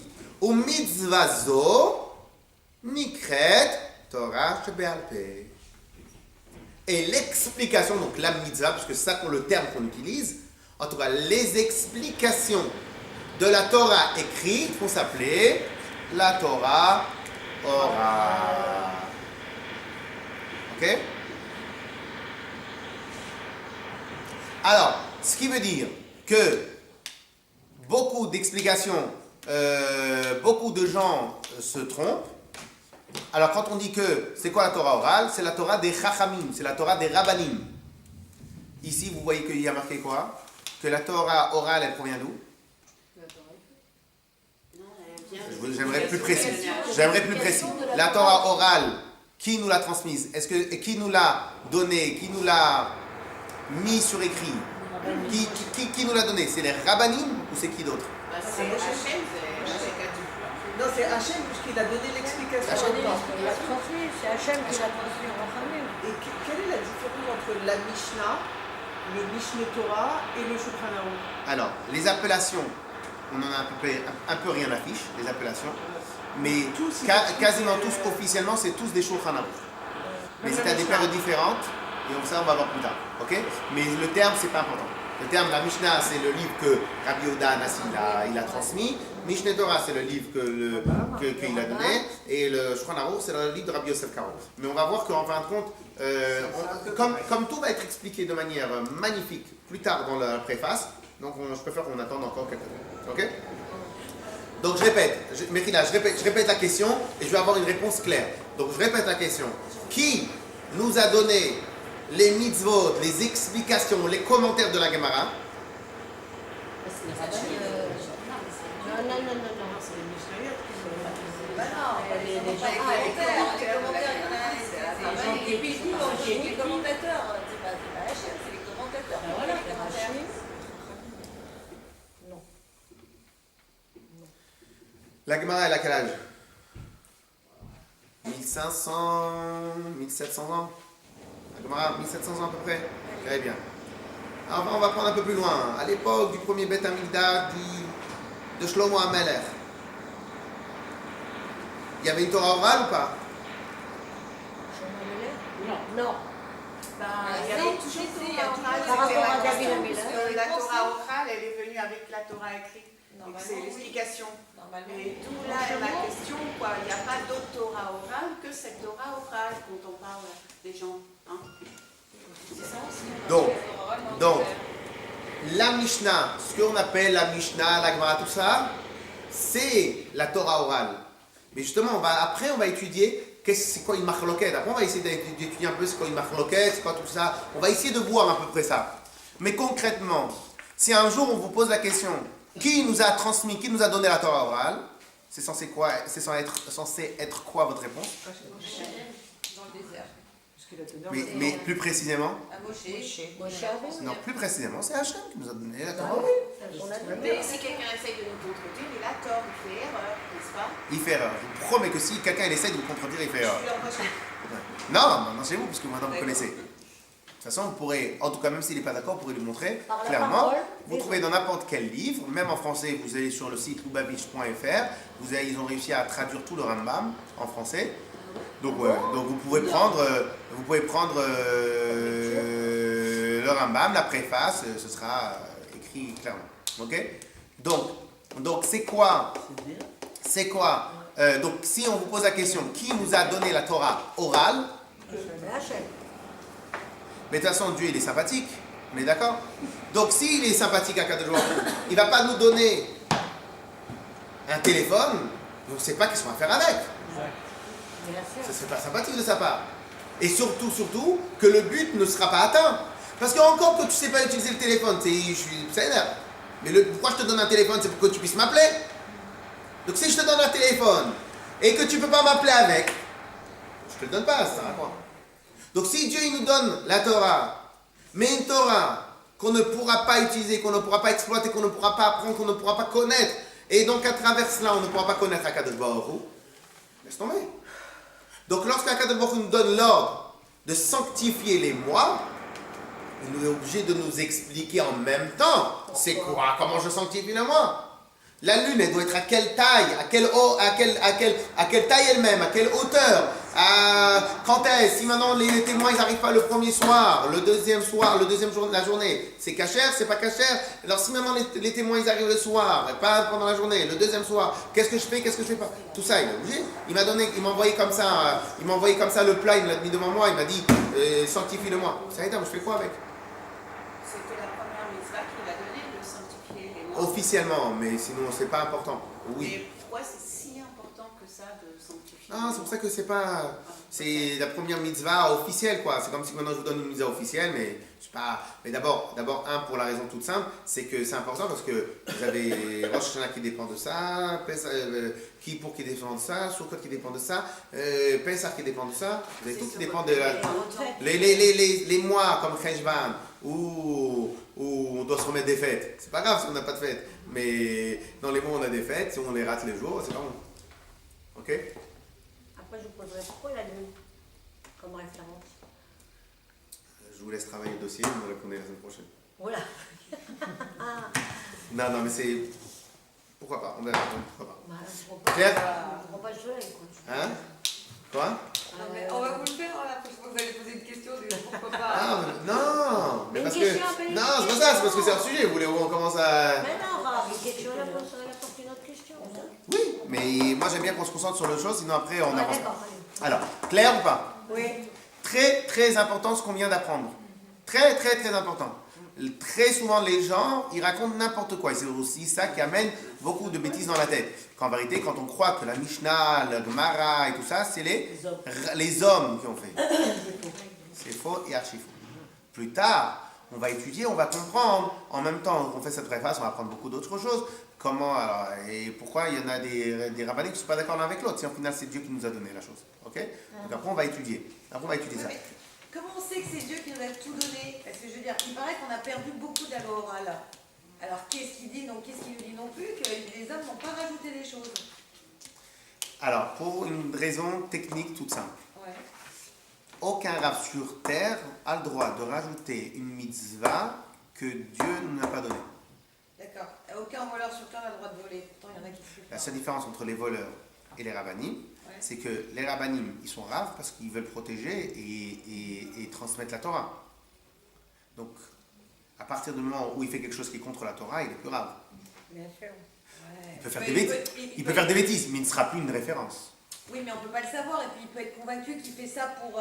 Ou mitzvah zo nikret Torah shebe'al-peh. Et l'explication, donc la mitzvah, parce que c'est ça pour le terme qu'on utilise, en tout cas les explications de la Torah écrite vont s'appeler la Torah orale. Ok? Alors, ce qui veut dire que beaucoup d'explications, beaucoup de gens se trompent. Alors, quand on dit que c'est quoi la Torah orale, c'est la Torah des Chachamim, c'est la Torah des Rabbanim. Ici, vous voyez qu'il y a marqué quoi? Que la Torah orale, elle provient d'où? J'aimerais plus précis. La Torah orale, qui nous l'a transmise? Qui nous l'a donnée? Qui nous l'a mis sur écrit? Qui nous l'a donné? C'est les Rabbanim ou c'est qui d'autre? C'est Hachem, Non, c'est Hachem puisqu'il a donné l'explication. Il a transmis, c'est Hachem qui l'a transmis en Rachamim. Et quelle est la différence entre la Mishnah, le Mishneh Torah et le Shulchan Aruch? Alors, les appellations, on en a un peu rien affiche, les appellations, mais quasiment tous, officiellement, c'est tous des Shulchan Aruch. Mais c'est à des périodes différentes, et ça, on va voir plus tard. Ok? Mais le terme, c'est pas important. Le terme, la Mishnah, c'est le livre que Rabbi Yehuda Hanassi il a transmis. Mishneh Torah, c'est le livre qu'il a donné. Et le Shulchan Aruch, c'est le livre de Rabbi Yosef Karo. Mais on va voir qu'en fin de compte, comme tout va être expliqué de manière magnifique plus tard dans la préface, donc je préfère qu'on attende encore quelques temps. Ok? Donc je répète, je répète la question et je vais avoir une réponse claire. Donc je répète la question. Qui nous a donné les mitzvot, les explications, les commentaires de la Gemara? Non. C'est les Mishnayot qui sont Les Et puis les commentateurs, c'est pas Hachem, c'est les commentateurs. Voilà, les commentaires. La Gemara, elle a quel âge? 1500, 1700 ans? La Gemara, 1700 ans à peu près? Très bien. Alors, on va prendre un peu plus loin. À l'époque du premier Beth Hamikdash de Shlomo HaMelech, il y avait une Torah orale ou pas? Non. Il y avait toujours Par rapport à David Hamilek. la Torah orale, elle est venue avec la Torah écrite. Donc c'est l'explication. Et tout là est la question, quoi. Il n'y a pas d'autre Torah orale que cette Torah orale quand on parle des gens. Hein. C'est ça aussi. Donc, la Mishnah, ce qu'on appelle la Mishnah, la Gemara, tout ça, c'est la Torah orale. Mais justement, après, on va étudier c'est quoi une machloket. Après, on va essayer d'étudier un peu c'est quoi une machloket, c'est quoi tout ça. On va essayer de voir à peu près ça. Mais concrètement, si un jour on vous pose la question, qui nous a transmis, qui nous a donné la Torah orale, c'est censé être quoi votre réponse? Dans le désert. Mais plus précisément? À Non, plus précisément, c'est Hachem qui nous a donné la Torah. Mais si quelqu'un essaye de nous contredire, il a tort, il fait erreur, n'est-ce pas? Il fait erreur. Je vous promets que si quelqu'un il essaie de vous contredire, il fait erreur. Je suis l'envoie chez Non, chez vous, parce que maintenant vous connaissez. De toute façon, vous pourrez, en tout cas, même s'il n'est pas d'accord, vous pourrez lui montrer clairement. Vous trouvez dans n'importe quel livre, même en français, vous allez sur le site lubavitch.fr, ils ont réussi à traduire tout le Rambam en français. Donc vous pouvez prendre, le Rambam, la préface, ce sera écrit clairement. Ok? Donc c'est quoi? Donc si on vous pose la question, qui nous a donné la Torah orale? Mais de toute façon, Dieu, il est sympathique. On est d'accord? Donc, s'il est sympathique à Kadosh Baruch Hu, il ne va pas nous donner un téléphone, on ne sait pas qu'est-ce qu'on va faire avec. Ce ne serait pas sympathique de sa part. Et surtout, que le but ne sera pas atteint. Parce qu'encore que tu ne sais pas utiliser le téléphone, je suis énervé. Mais pourquoi je te donne un téléphone? C'est pour que tu puisses m'appeler. Donc, si je te donne un téléphone et que tu ne peux pas m'appeler avec, je ne te le donne pas, ça sert à quoi? Donc si Dieu il nous donne la Torah, mais une Torah qu'on ne pourra pas utiliser, qu'on ne pourra pas exploiter, qu'on ne pourra pas apprendre, qu'on ne pourra pas connaître, et donc à travers cela on ne pourra pas connaître Akadosh Baruch Hu, laisse tomber. Donc lorsqu'Akadosh Baruch Hu nous donne l'ordre de sanctifier les mois, il est obligé de nous expliquer en même temps, c'est quoi, comment je sanctifie le mois? La lune, elle doit être à quelle taille, à quelle taille elle-même, à quelle hauteur, quand est-ce, si maintenant les témoins ils n'arrivent pas le premier soir, le deuxième jour de la journée, c'est cachère, c'est pas cachère. Alors si maintenant les témoins ils arrivent le soir, et pas pendant la journée, le deuxième soir, qu'est-ce que je fais pas? Tout ça, il est obligé. Il m'a envoyé comme ça le plat, il me l'a mis devant moi, il m'a dit sanctifie-le-moi. Ça y est, je fais quoi avec? C'était la première mitzvah qu'il a donnée de sanctifier les mois. Officiellement, mais sinon c'est pas important. Oui. Mais pourquoi c'est si important que ça de sanctifier? Ah, c'est pour ça que c'est la première mitzvah officielle, quoi. C'est comme si maintenant je vous donne une mitzvah officielle, mais je sais pas. Mais d'abord, pour la raison toute simple, c'est que c'est important parce que vous avez Rosh Hashanah qui dépend de ça, Kippour qui dépend de ça, Sukkot qui dépend de ça, Pesach qui dépend de ça. Vous avez tout qui dépend de les mois comme Cheshvan où on doit se remettre des fêtes. C'est pas grave si on n'a pas de fêtes, mais dans les mois on a des fêtes, si on les rate les jours, c'est pas bon. Ok? Après, je vous poserai pourquoi la lune comme référence. Je vous laisse travailler le dossier, vous me répondez la semaine prochaine. Voilà. Non, mais c'est... Pourquoi pas? On verra, pourquoi pas. Bah, Claire? On voit pas le soleil, quoi. Hein? Quoi? Non, mais on va vous le faire, la prochaine fois que vous allez poser une question, pourquoi pas? Ah, non! Mais parce que... question, Non, c'est pas ça, c'est parce que c'est un sujet. Vous voulez où on commence à... Mais non, on va avoir une question, là, on va apporter une autre question. Oui, mais moi j'aime bien qu'on se concentre sur le chose, sinon après on avance. D'accord. Alors, clair ou pas? Oui. Très, très important ce qu'on vient d'apprendre. Très, très, très important. Très souvent, les gens, ils racontent n'importe quoi. Et c'est aussi ça qui amène beaucoup de bêtises dans la tête. Qu'en vérité, quand on croit que la Mishnah, la Gemara et tout ça, c'est les hommes qui ont fait. C'est faux et archi faux. Plus tard, on va étudier, on va comprendre. En même temps qu'on fait cette préface, on va apprendre beaucoup d'autres choses. Comment, alors, et pourquoi il y en a des rabbins qui ne sont pas d'accord l'un avec l'autre. Si au final, c'est Dieu qui nous a donné la chose. Ok? Donc après, on va étudier. Après, on va étudier ça. Comment on sait que c'est Dieu qui nous a tout donné? Parce que je veux dire, il paraît qu'on a perdu beaucoup d'allo oral. Alors qu'est-ce qu'il dit, donc qu'est-ce qu'il nous dit non plus? Que les hommes n'ont pas rajouté des choses. Alors, pour une raison technique toute simple. Ouais. Aucun rav sur terre a le droit de rajouter une mitzvah que Dieu ne nous a pas donnée. D'accord. Aucun voleur sur terre n'a le droit de voler. Pourtant, il y en a qui se font. La seule différence entre les voleurs et les rabbanim, c'est que les rabbanim, ils sont raves parce qu'ils veulent protéger et transmettre la Torah. Donc, à partir du moment où il fait quelque chose qui est contre la Torah, il est plus rave. Bien sûr. Il peut faire des bêtises. Il peut faire des bêtises, mais il ne sera plus une référence. Oui, mais on ne peut pas le savoir. Et puis, il peut être convaincu qu'il fait ça pour,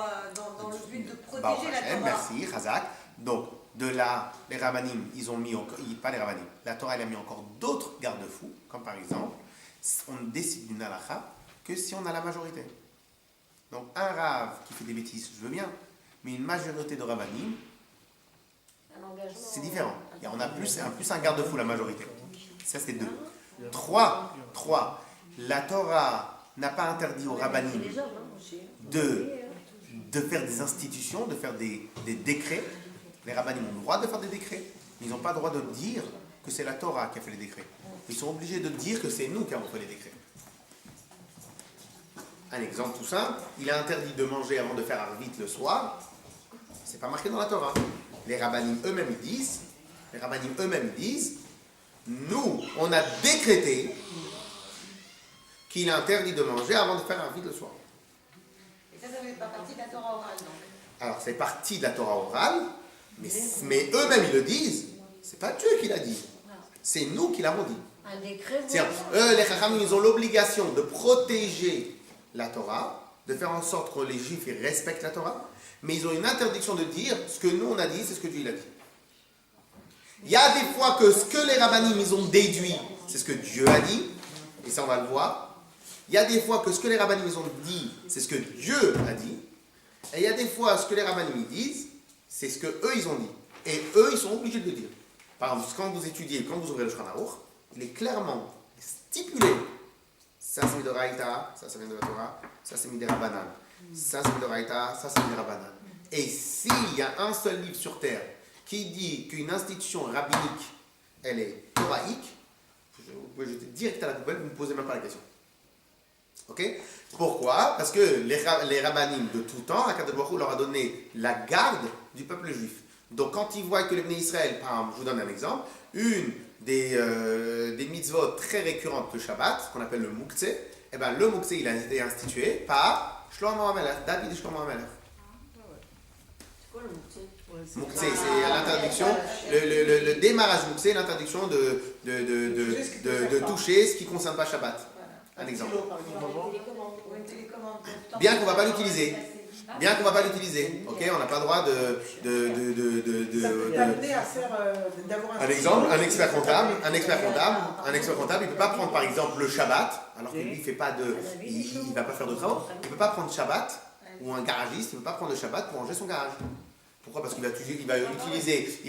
dans le but de protéger la Torah. Merci, Razak. Donc, de là, les rabbanim, ils ont mis, pas les rabbanim, la Torah, elle a mis encore d'autres garde-fous, comme par exemple, on décide d'une halakha que si on a la majorité. Donc, un rave qui fait des bêtises, je veux bien, mais une majorité de rabbanim, c'est différent. On a plus un garde-fou, la majorité. Ça, c'est 2. 3. La Torah n'a pas interdit aux rabbanim de faire des institutions, de faire des décrets Les rabbinim ont le droit de faire des décrets, mais ils n'ont pas le droit de dire que c'est la Torah qui a fait les décrets. Ils sont obligés de dire que c'est nous qui avons fait les décrets. Un exemple tout simple, il est interdit de manger avant de faire Arvit le soir. C'est pas marqué dans la Torah. Les rabbinim eux-mêmes ils disent, nous, on a décrété qu'il est interdit de manger avant de faire Arvit le soir. Et ça fait pas partie de la Torah orale, donc. Alors, c'est partie de la Torah orale, mais eux-mêmes ils le disent. C'est pas Dieu qui l'a dit. C'est nous qui l'avons dit. Un décret. C'est-à-dire, eux, les Chachamim, ils ont l'obligation de protéger la Torah, de faire en sorte que les Juifs ils respectent la Torah, mais ils ont une interdiction de dire ce que nous on a dit, c'est ce que Dieu il a dit. Il y a des fois que ce que les rabbinim ils ont déduit, c'est ce que Dieu a dit, et ça on va le voir. Il y a des fois que ce que les rabbinim ils ont dit, c'est ce que Dieu a dit, et il y a des fois ce que les rabbinim ils disent, c'est ce que eux ils ont dit, et eux ils sont obligés de le dire. Par exemple, quand vous étudiez, quand vous ouvrez le Shulchan Aruch, il est clairement stipulé. Ça c'est Midoraïta, ça vient de la Torah, ça c'est Miderabanan. Ça c'est Midoraïta, ça c'est Miderabanan. Et s'il y a un seul livre sur terre qui dit qu'une institution rabbinique, elle est toraïque, vous pouvez jeter direct à la poubelle, vous ne me posez même pas la question. Ok? Pourquoi? Parce que les rabbinim de tout temps, Akadosh Baruch Hu leur a donné la garde du peuple juif. Donc quand ils voient que les Bnei Israël, par exemple, je vous donne un exemple, une des mitzvot très récurrentes de Shabbat, ce qu'on appelle le Moukse, eh ben, le Moukse il a été institué par Shlomo HaMelech, David Shlomo HaMelech. C'est quoi le Moukse? Moukse, c'est l'interdiction, le démarrage Moukse, l'interdiction de toucher ce qui ne concerne pas Shabbat. Un exemple. Bien qu'on ne va pas l'utiliser. Bien qu'on ne va pas l'utiliser, ok, on n'a pas le droit d'amener à faire, d'avoir un exemple, un expert comptable, il ne peut pas prendre par exemple le Shabbat, alors que lui il ne va pas faire de travaux, il ne peut pas prendre Shabbat, ou un garagiste, il ne peut pas prendre le Shabbat pour ranger son garage. Pourquoi? Parce qu'il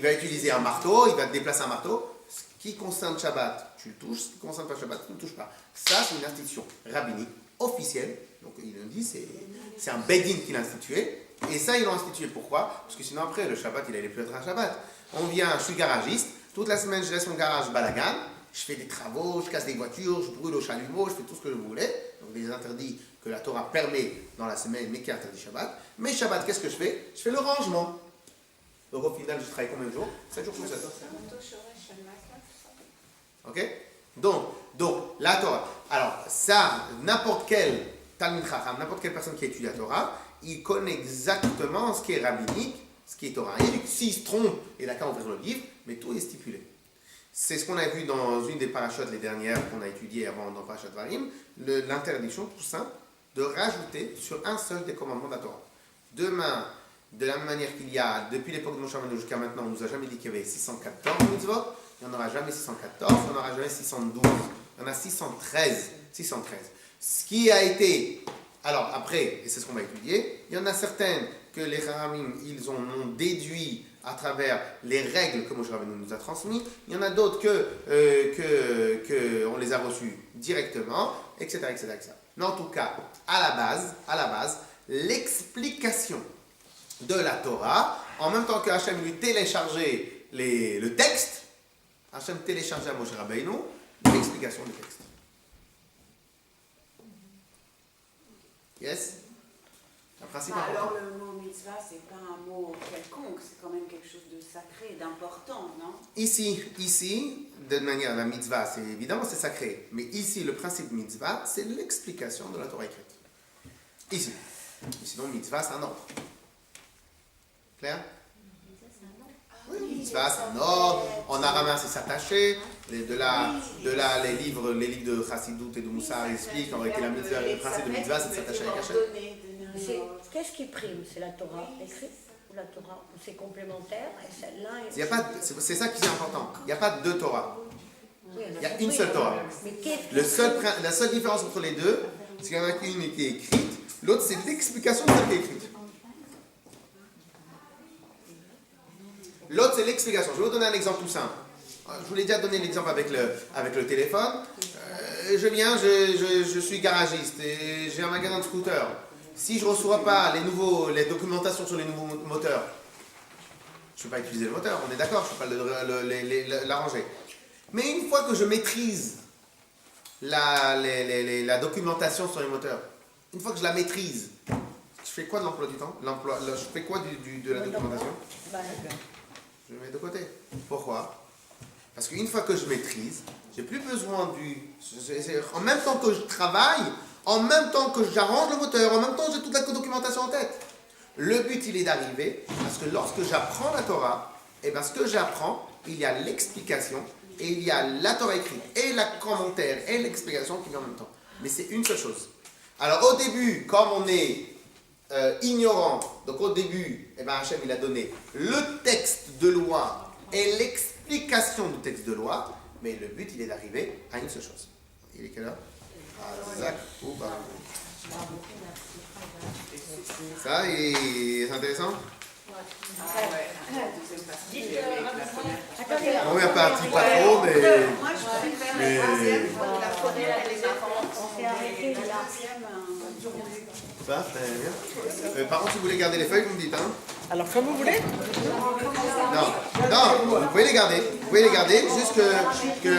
va utiliser un marteau, il va déplacer un marteau. Ce qui concerne Shabbat, tu le touches, ce qui ne concerne pas Shabbat, tu ne le touches pas. Ça, c'est une institution rabbinique officielle. Donc il le dit, c'est un Bedin qui l'a institué. Et ça, ils l'ont institué. Pourquoi? Parce que sinon après, le Shabbat, il n'allait plus être un Shabbat. On vient, je suis garagiste, toute la semaine, je laisse mon garage balagan, je fais des travaux, je casse des voitures, je brûle au chalumeau, je fais tout ce que je voulais. Donc des interdits que la Torah permet dans la semaine, mais qui est interdit Shabbat. Mais Shabbat, qu'est-ce que je fais? Je fais le rangement. Donc au final, je travaille combien de jours? 7 jours sur 7. Ok? Donc, la Torah. Alors, ça, n'importe quel Talmid Chacham, n'importe quelle personne qui étudie la Torah, il connaît exactement ce qui est rabbinique, ce qui est Torah. Et s'il se trompe, il n'a qu'à ouvrir le livre, mais tout est stipulé. C'est ce qu'on a vu dans une des parachutes les dernières qu'on a étudiées avant dans Parashat Varim, l'interdiction tout simple de rajouter sur un seul des commandements de la Torah. Demain, de la même manière qu'il y a, depuis l'époque de Moshe Rabbeinu jusqu'à maintenant, on ne nous a jamais dit qu'il y avait 614 mitzvot, il n'y en aura jamais 614, il n'y en aura jamais 612, il y en a 613. Ce qui a été, alors après, et c'est ce qu'on va étudier, il y en a certaines que les Chachamim, ils ont déduit à travers les règles que Moshe Rabbeinu nous a transmises, il y en a d'autres que on les a reçues directement, etc. Mais en tout cas, à la base, l'explication de la Torah, en même temps que Hachem lui téléchargeait le texte, Hachem téléchargeait à Moshe Rabbeinu l'explication du texte. Yes? Un principe important. Alors le mot mitzvah, c'est pas un mot quelconque, c'est quand même quelque chose de sacré, d'important, non? Ici, de manière, la mitzvah, c'est évidemment c'est sacré, mais ici, le principe mitzvah, c'est l'explication de la Torah écrite. Ici. Sinon, mitzvah, c'est un ordre. Clair? Oui, mitzvah, c'est un ordre. En araméen, c'est s'attacher. Les livres de Chassidut et de Moussar expliquent en réalité le principe de mitzvah, c'est de s'attacher avec Hachem. Qu'est-ce qui prime? C'est la Torah écrite ou la Torah? C'est complémentaire et celle-là c'est ça qui est important. Il n'y a pas deux Torah. Il y a une seule Torah. La seule différence entre les deux, c'est qu'il y en a une qui est écrite, l'autre c'est l'explication de celle qui est écrite. L'autre c'est l'explication. Je vais vous donner un exemple tout simple. Je vous l'ai déjà donné l'exemple avec le téléphone. Je viens, je suis garagiste et j'ai un magasin de scooters. Si je ne reçois pas les documentations sur les nouveaux moteurs, Je ne peux pas utiliser le moteur, on est d'accord, je ne peux pas l'arranger. Mais une fois que je maîtrise la documentation sur les moteurs, une fois que je la maîtrise, je fais quoi de l'emploi du temps? Je fais quoi de la documentation? Je le mets de côté. Pourquoi? Parce qu'une fois que je maîtrise, j'ai plus besoin en même temps que je travaille, en même temps que j'arrange le moteur, en même temps j'ai toute la documentation en tête. Le but, il est d'arriver à ce que lorsque j'apprends la Torah, et bien ce que j'apprends, il y a l'explication, et il y a la Torah écrite, et le commentaire, et l'explication qui vient en même temps. Mais c'est une seule chose. Alors au début, comme on est ignorant, donc au début, eh ben Hachem il a donné le texte de loi et l'explication du texte de loi, mais le but il est d'arriver à une seule chose. Il est quelle heure? Zach ou pas? Ça, c'est intéressant? On est parti pas trop, mais... Moi, je préfère la troisième, la première, elle est marrante. On s'est arrêté là. Ça, très bien. Par contre, si vous voulez garder les feuilles, vous me dites, hein? Alors, comme vous voulez. Non, vous pouvez les garder. Vous pouvez les garder, juste que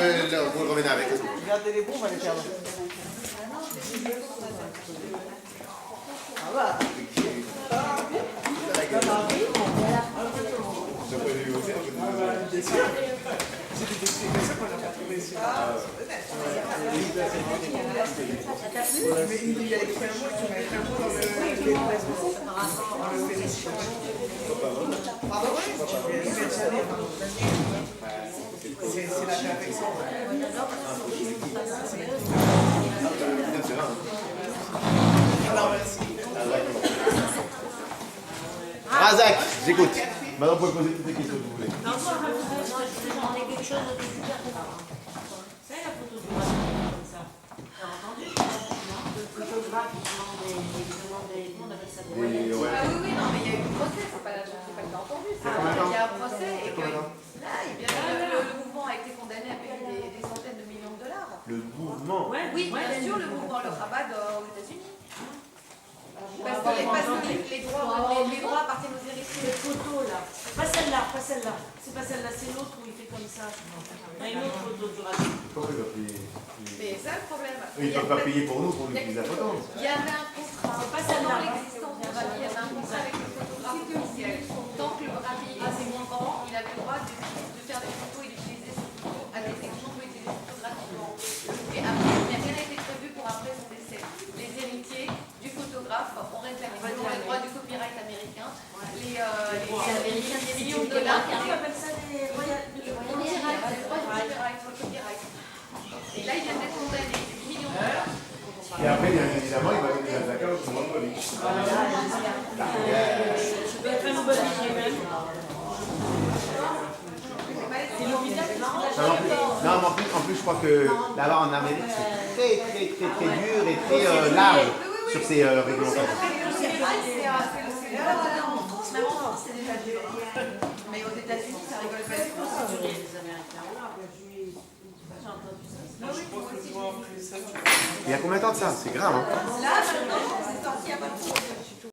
vous revenez avec. Regardez les bons, on va les perdre. Ah va. Razak, j'écoute. Maintenant, vous pouvez poser toutes les questions que vous voulez. Non, moi, je vais demander quelque chose de super rare. C'est la photo du comme ça. T'as entendu? Le photographe, il demande des... On appelle ça des royalties. Ah oui, non, mais il y a eu un procès, c'est pas que t'as entendu. Il y a un procès et que là, le mouvement a été condamné à payer des centaines de millions de dollars. Le mouvement. Oui, bien sûr, le mouvement, le rabat aux États-Unis. Parce que les droits appartiennent aux héritiers. Les photos là. Pas celle-là, pas celle-là. C'est pas celle-là, c'est l'autre où il fait comme ça. Il y a une autre photo du rabbin. Pourquoi il va payer? Mais ça, le problème. Ils ne peuvent pas payer pour nous pour utiliser la photo. Il y avait un contrat. C'est pas celle-là. Dans l'existence du rabbi, il y avait un contrat avec le photographe officiel. Tant que le rabbi était vivant, il avait le droit de faire des photos et d'utiliser ses photos à des sections pour utiliser des photos gratuitement. Et après, il n'y a rien été prévu pour après son décès. Les héritiers du photographe ont réclamé les droits du copyright américain, les millions de dollars. On appelle ça les royalties. Le copyright. Et là, il vient d'être condamné, des millions de dollars. Et après, bien évidemment, il va donner la zakat au monopoly. Je dois être une bonne idée même. Non, mais en plus, je crois que la loi en Amérique, c'est très dur et très large sur ces réglementations. C'est déjà dur. Mais aux États-Unis, ça rigole pas du tout. Les Américains, j'ai entendu ça. Il y a combien de temps de ça? C'est grave, hein? Là, maintenant, c'est sorti à pas de